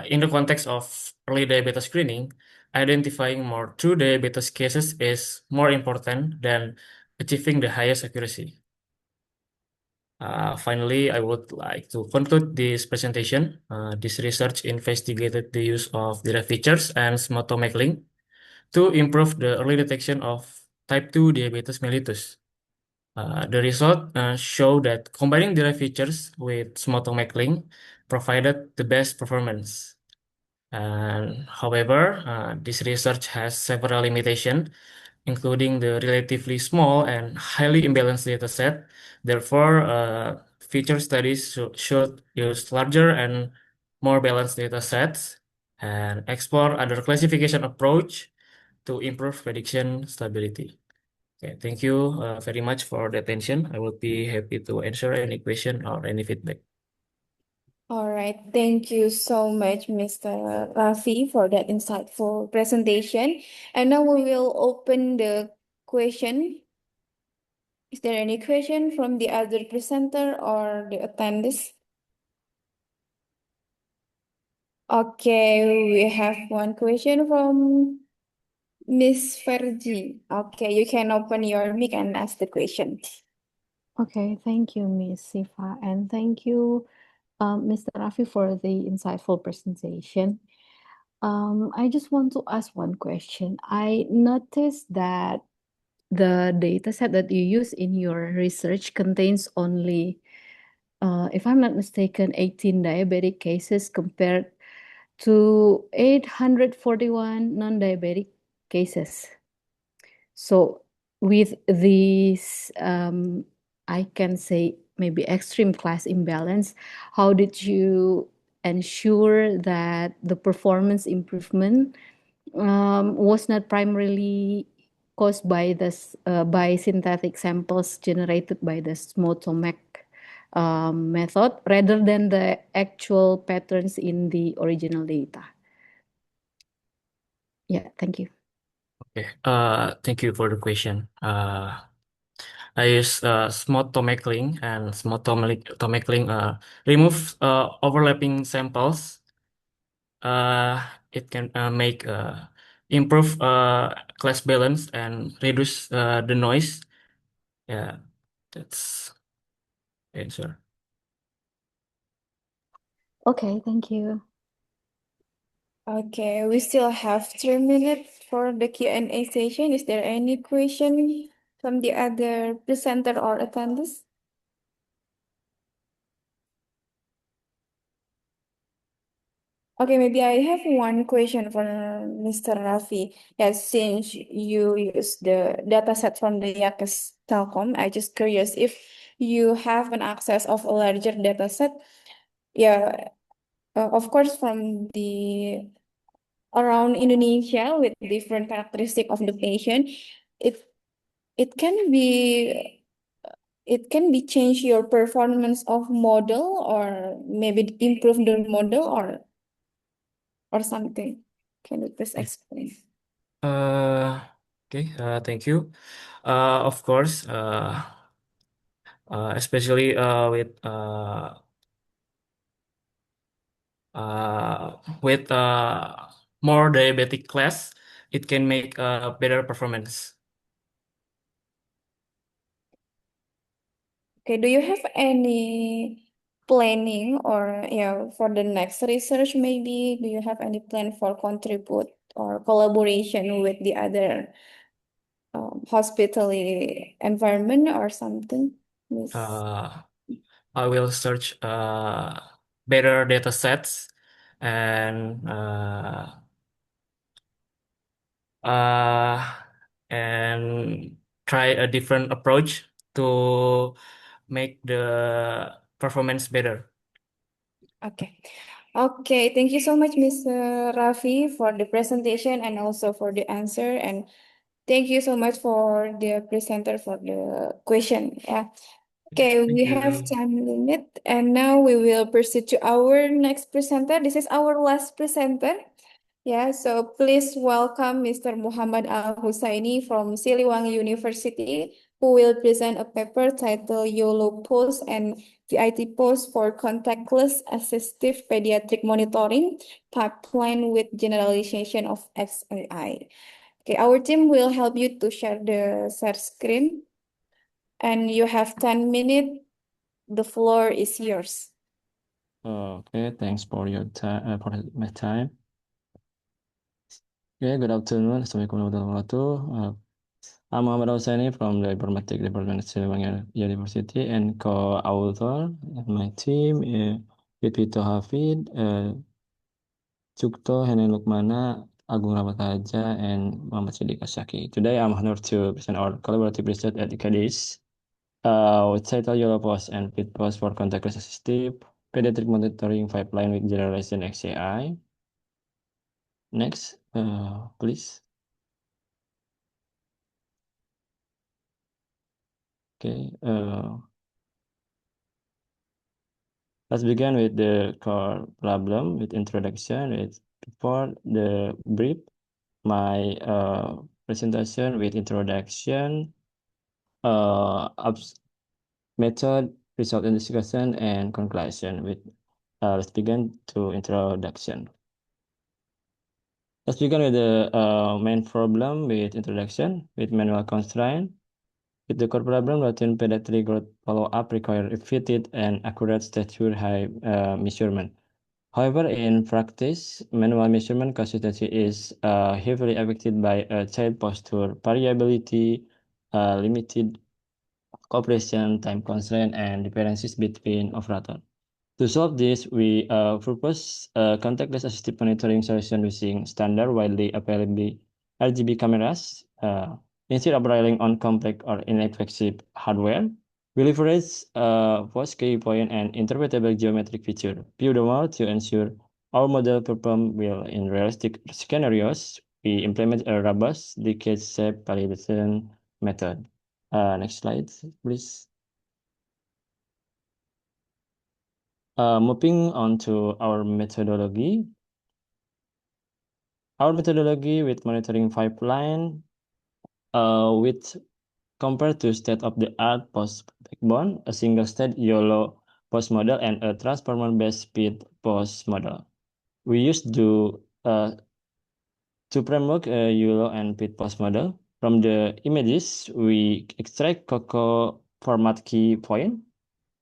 In the context of early diabetes screening, identifying more true diabetes cases is more important than achieving the highest accuracy. Finally, I would like to conclude this presentation. This research investigated the use of derived features and SMOTOMAC link to improve the early detection of type 2 diabetes mellitus. The result show that combining derived features with SMOTOMAC link provided the best performance. However, this research has several limitations, including the relatively small and highly imbalanced dataset. Therefore, future studies should use larger and more balanced datasets and explore other classification approach to improve prediction stability. Okay, thank you very much for the attention. I would be happy to answer any question or any feedback. All right, thank you so much, Mr. Rafi, for that insightful presentation. And now we will open the question. Is there any question from the other presenter or the attendees? Okay, we have one question from Miss Fergie. Okay, you can open your mic and ask the question. Okay, thank you, Miss Sifa, and thank you, Mr. Rafi, for the insightful presentation. I just want to ask one question. I noticed that the data set that you use in your research contains only, if I'm not mistaken, 18 diabetic cases compared to 841 non-diabetic cases. So with these, I can say maybe extreme class imbalance, how did you ensure that the performance improvement was not primarily caused by this by synthetic samples generated by the SMOTOMAC method rather than the actual patterns in the original data? Yeah, thank you. Okay. Thank you for the question. I use small tomecling and small tomecling remove overlapping samples. It can make improve class balance and reduce the noise. Yeah, that's the answer. Okay, thank you. Okay, we still have 3 minutes for the Q&A session. Is there any question from the other presenter or attendees? Okay, maybe I have one question for Mr. Rafi. Yes, since you use the data set from the Yakes Telkom, I just curious if you have an access of a larger data set. Yeah, of course, from the around Indonesia with different characteristic of the patient, it it can be it can be change your performance of model or maybe improve the model or something. Can you please explain? Okay. Thank you. Of course. Especially with more diabetic class, it can make better performance. Okay, do you have any planning or for the next research maybe? Do you have any plan for contribute or collaboration with the other hospitality environment or something? Yes. I will search better data sets and uh, and try a different approach to make the performance better. Okay. Okay, thank you so much, Mr. Rafi, for the presentation and also for the answer. And thank you so much for the presenter for the question. Yeah. Okay, Thank we have you. time limit, and now we will proceed to our next presenter. This is our last presenter. Yeah, so please welcome Mr. Muhammad Al Husaini from Siliwangi University, who will present a paper titled YOLO Pulse and VIT Pulse for Contactless Assistive Pediatric Monitoring Pipeline with Generalization of XAI. Okay, our team will help you to share screen, and you have 10 minutes. The floor is yours. Okay, thanks for your time, for my time. Okay, good afternoon. Assalamualaikum warahmatullahi wabarakatuh. I'm Muhammad Hosseini from the Informatic Department at Siliwangi University and co-author of my team, Vito Hafid, Cukto Henen Lukmana, Agung Ramataja, and Muhammad Siddiq Asyaki. Today, I'm honored to present our collaborative research at ICADIS with title Yellow Post and Fit Post for Contactless Assistive Pediatric Monitoring Pipeline with Generalization XAI. Next, please. Okay, let's begin with the core problem with introduction. It's before the brief, my presentation with introduction, method, result and discussion, and conclusion. With let's begin to introduction. Let's begin with the main problem with introduction with manual constraint. With the core problem, routine pediatric growth follow-up require repeated and accurate stature height measurement. However, in practice, manual measurement consistency is heavily affected by child posture variability, limited cooperation, time constraint, and differences between operator. To solve this, we propose contactless assistive monitoring solution using standard widely available RGB cameras. Instead of relying on complex or ineffective hardware, we leverage voice key point and interpretable geometric feature PUDOML to ensure our model perform well in realistic scenarios. We implement a robust decade shape validation method. Next slide, please. Moving on to our methodology. Our methodology with monitoring pipeline, with compared to state-of-the-art post backbone, a single-state YOLO post model, and a transformer-based speed post model. We used to framework YOLO and speed post model. From the images, we extract COCO format key point.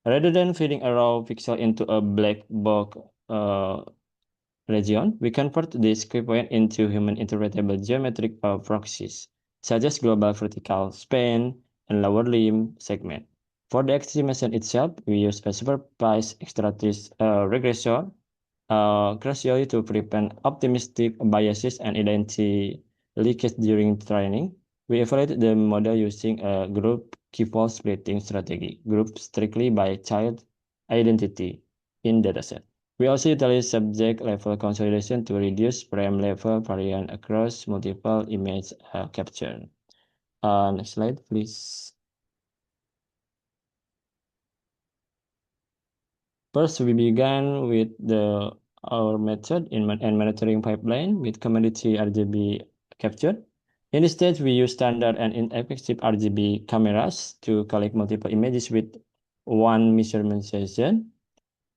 Rather than feeding a raw pixel into a black box region, we convert this key point into human interpretable geometric proxies, such as global vertical span and lower limb segment. For the estimation itself, we use a supervised extractive regression gradually to prevent optimistic biases and identity leakage during training. We evaluate the model using a group key-fault splitting strategy, grouped strictly by child identity in dataset. We also utilize subject-level consolidation to reduce frame-level variance across multiple image capture. Next slide, please. First, we began with our method and monitoring pipeline with commodity RGB capture. In this stage, we use standard and ineffective RGB cameras to collect multiple images with one measurement session.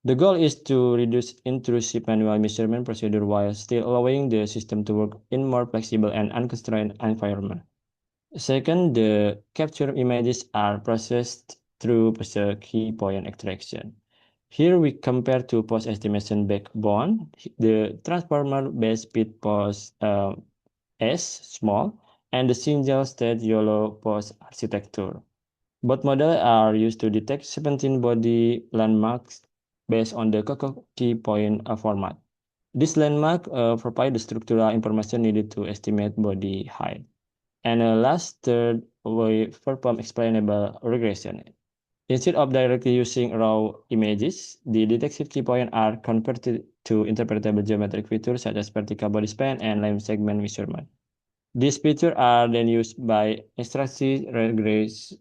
The goal is to reduce intrusive manual measurement procedure while still allowing the system to work in more flexible and unconstrained environment. Second, the captured images are processed through the key point extraction. Here we compare two post estimation backbone, the transformer-based speed post S small and the single state YOLO post architecture. Both models are used to detect 17 body landmarks based on the COCO key point format. This landmark provide the structural information needed to estimate body height. And last, third, we perform explainable regression. Instead of directly using raw images, the detective key points are converted to interpretable geometric features such as vertical body span and limb segment measurement. These features are then used by extractive regressor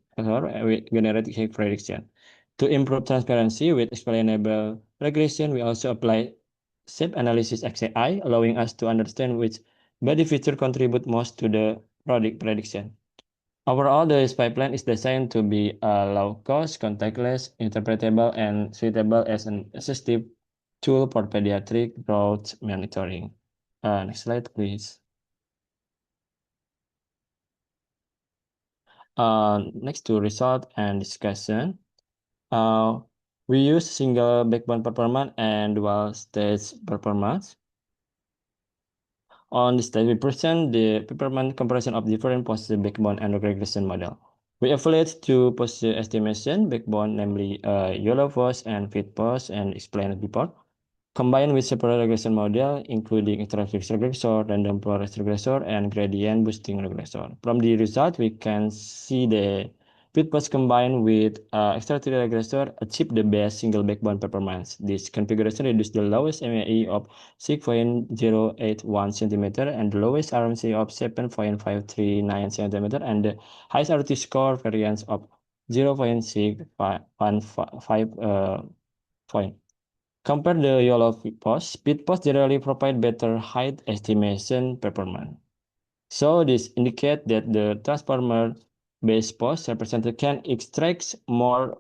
with generative prediction. To improve transparency with explainable regression, we also apply shape analysis XAI, allowing us to understand which body feature contribute most to the product prediction. Overall, this pipeline is designed to be low cost, contactless, interpretable, and suitable as an assistive tool for pediatric growth monitoring. Next slide, please. Next to result and discussion. We use single backbone performance and dual stage performance. On this slide, we present the performance comparison of different posture backbone and regression model. We evaluate two posture estimation backbone, namely YOLO post and fit post, and explained before, combined with several regression model, including extractive regressor, random forest regressor, and gradient boosting regressor. From the result, we can see the fit post combined with extractive regressor achieve the best single backbone performance. This configuration reduced the lowest MAE of 6.081 centimeter and the lowest RMC of 7.539 centimeter and the highest RT score variance of 0.615 point. Compared the YOLO post, speed post generally provide better height estimation performance. So this indicates that the transformer-based post representative can extract more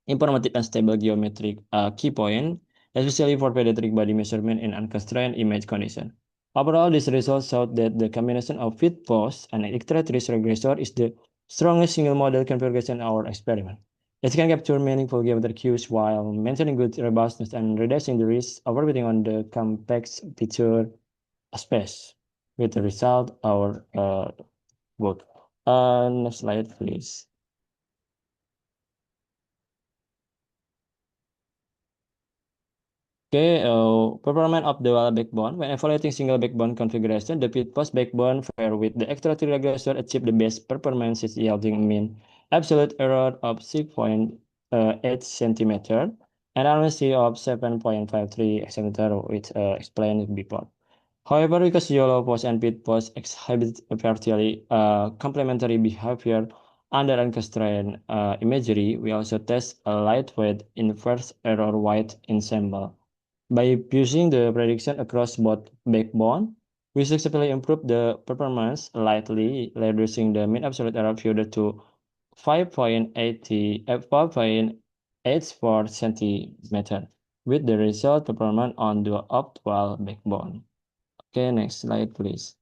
informative and stable geometric key point, especially for pediatric body measurement in unconstrained image condition. Overall, these results showed that the combination of fit post and iterative regressor is the strongest single model configuration in our experiment. It can capture meaningful geometric cues while maintaining good robustness and reducing the risk of overfitting on the complex feature space. With the result, our work. Next slide, please. Okay, performance of dual backbone. When evaluating single backbone configuration, the fit post backbone pair with the extract regressor achieve the best performances, yielding mean absolute error of 6.8 centimeter and RMC of 7.53 centimeter, which explained before. However, because YOLO post and fit post exhibit a fairly complementary behavior under unconstrained imagery, we also test a lightweight inverse error weight ensemble. By using the prediction across both backbone, we successfully improved the performance slightly, reducing the mean absolute error further to 5.84 centimeter, with the result performance on the optimal backbone. Okay, next slide, please.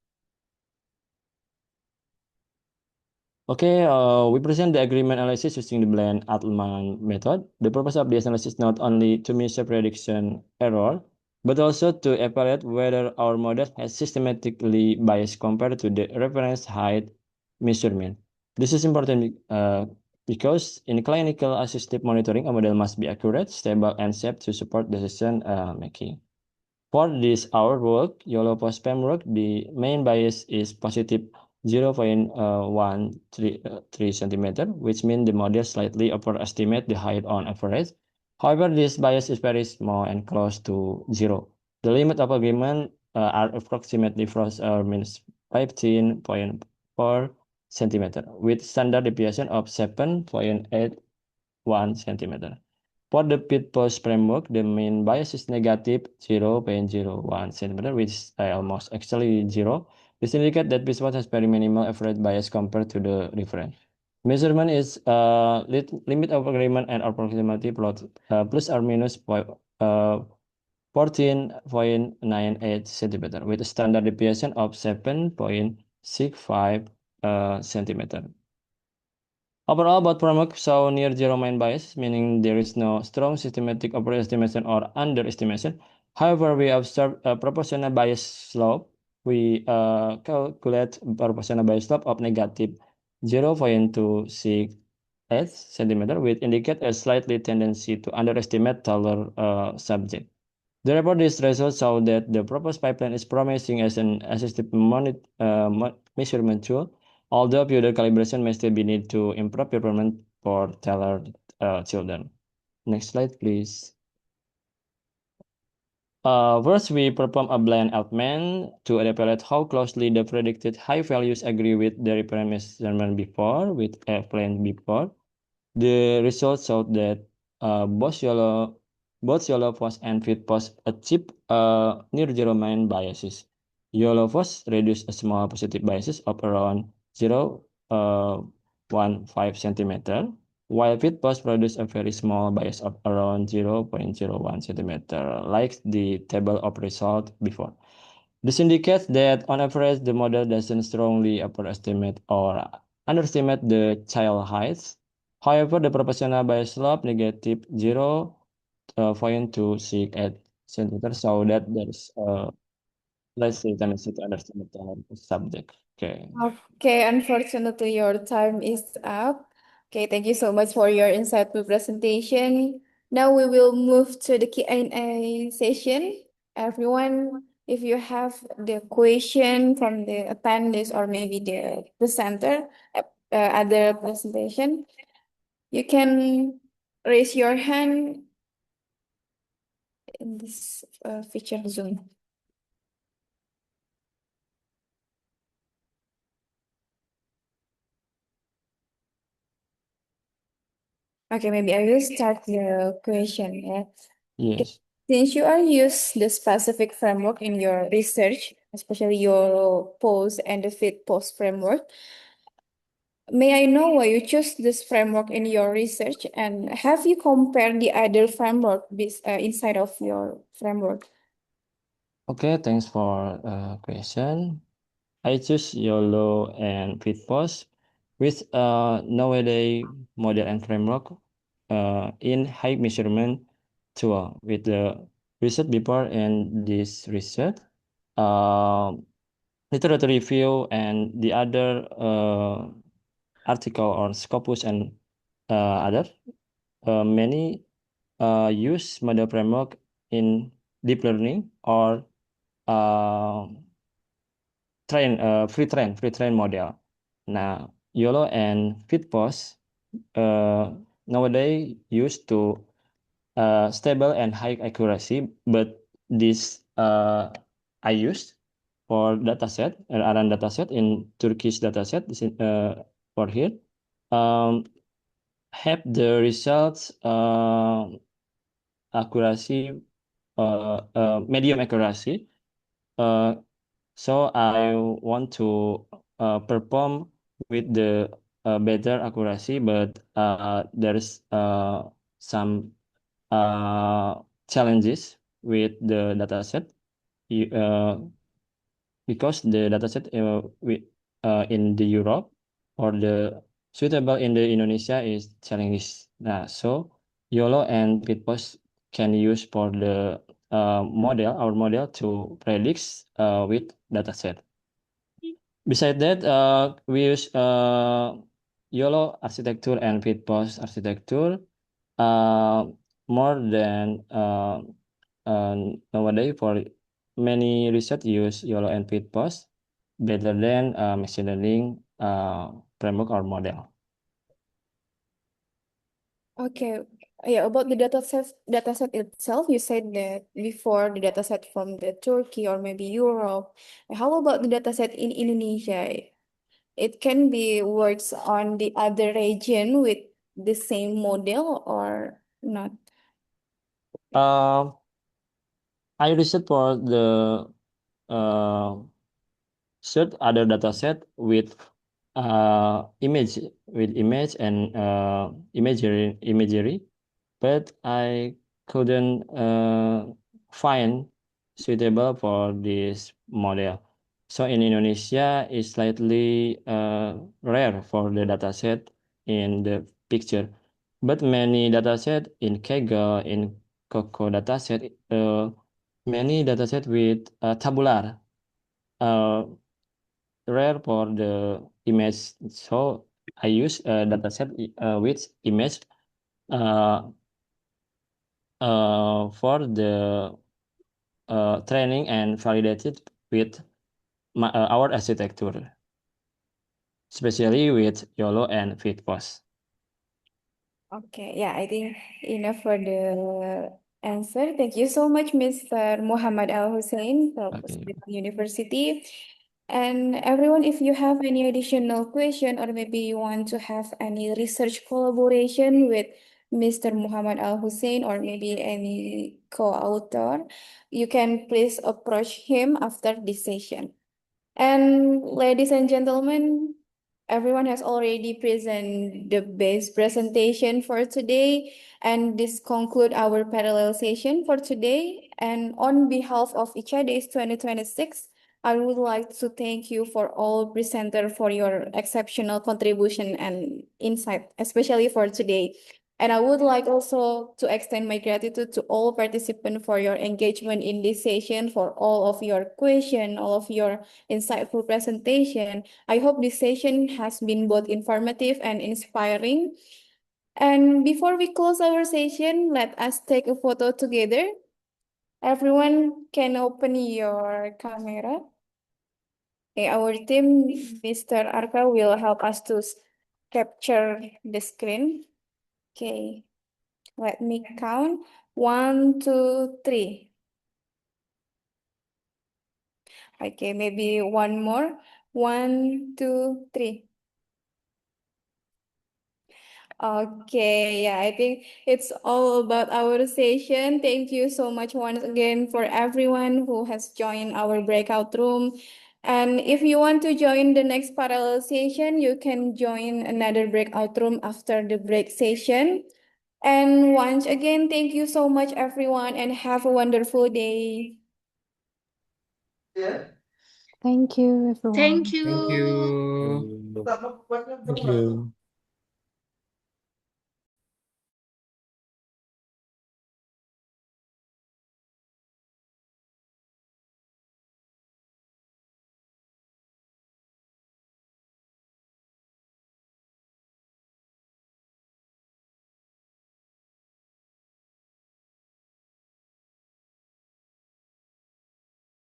Okay, we present the agreement analysis using the Bland-Altman method. The purpose of this analysis not only to measure prediction error, but also to evaluate whether our model has systematically bias compared to the reference height measurement. This is important because in clinical assistive monitoring, a model must be accurate, stable, and safe to support decision making. For this our work, YOLO post framework, the main bias is positive 0.13 centimeter, which means the model slightly overestimate the height on average. However, this bias is very small and close to zero. The limit of agreement are approximately plus or minus 15.4 centimeter, with standard deviation of 7.81 centimeter. For the fit post framework, the mean bias is negative 0.01 centimeter, which is almost actually zero. This indicates that fit post has very minimal average bias compared to the reference. Measurement is limit of agreement and approximately plus or minus 14.98 centimeter, with a standard deviation of 7.65 centimeter. Overall, both frameworks show near zero mean bias, meaning there is no strong systematic overestimation or underestimation. However, we observe a proportional bias slope. We calculate proportional bias slope of negative 0.268 centimeter, which indicate a slightly tendency to underestimate taller subject. Therefore, these results show that the proposed pipeline is promising as an assistive measurement tool, although further calibration may still be needed to improve performance for tailored children. Next slide, please. First, we perform a Bland-Altman to evaluate how closely the predicted high values agree with the reference measurement before, with explained before. The results showed that both YOLO post and fit post achieve near zero mean biases. YOLO post reduce a small positive biases of around 0.15 centimeter, while fit post produce a very small bias of around 0.01 centimeter, like the table of result before. This indicates that on average, the model doesn't strongly overestimate or underestimate the child heights. However, the proportional bias slope negative 0.268 centimeter, so that there's less tendency to underestimate the subject. Okay. Okay, unfortunately, your time is up. Okay, thank you so much for your insightful presentation. Now we will move to the Q&A session. Everyone, if you have the question from the attendees or maybe the presenter, other presentation, you can raise your hand in this feature Zoom. Okay, maybe I will start the question. Yeah. Yes. Since you are use the specific framework in your research, especially your post and the fit post framework, may I know why you choose this framework in your research, and have you compared the other framework inside of your framework? Okay, thanks for question. I choose YOLO and FitPost with nowadays model and framework in high measurement tool with the research before and this research literature review and the other article on Scopus and other many use model framework in deep learning or uh, free train model. Nah, YOLO and FitPost nowadays used to stable and high accuracy, but this I used for dataset, Aran dataset in Turkish dataset for here have the results accuracy medium accuracy. So I want to perform with the better accuracy, but there's some challenges with the dataset. Because the dataset in the Europe or the suitable in the Indonesia is challenges. Nah, so YOLO and FitPost can use for the our model to predict with dataset. Besides that, we use YOLO architecture and FitPost architecture more than nowadays for many research use YOLO and FitPost better than machine learning framework or model. Okay. Yeah, about the dataset itself, you said that before the dataset from the Turkey or maybe Europe. How about the dataset in Indonesia? It can be works on the other region with the same model or not? Uh, I research for the uh, search other dataset with image and imagery, but I couldn't find suitable for this model. So in Indonesia, it's slightly rare for the dataset in the picture, but many dataset in Kaggle, in Coco dataset, many dataset with tabular. Rare for the image. So I use a dataset with image uh, for the training and validated with our architecture, especially with YOLO and FitPost. Okay, yeah, I think enough for the answer. Thank you so much, Mr. Muhammad Al Hussein from Okay. University. And everyone, if you have any additional question or maybe you want to have any research collaboration with Mr. Muhammad Al Hussein or maybe any co-author, you can please approach him after this session. And ladies and gentlemen, everyone has already presented the best presentation for today. And this conclude our parallel session for today. And on behalf of ICADES 2026, I would like to thank you for all presenter for your exceptional contribution and insight, especially for today. And I would like also to extend my gratitude to all participants for your engagement in this session, for all of your question, all of your insightful presentation. I hope this session has been both informative and inspiring. And before we close our session, let us take a photo together. Everyone can open your camera. Okay, our team, Mr. Arka, will help us to capture the screen. Okay, let me count. 1, 2, 3. Okay, maybe one more. 1, 2, 3. Okay, yeah, I think it's all about our session. Thank you so much once again for everyone who has joined our breakout room. And if you want to join the next parallel session, you can join another breakout room after the break session. And once again, thank you so much, everyone, and have a wonderful day. Thank you, everyone. Thank Thank you. you. Thank you.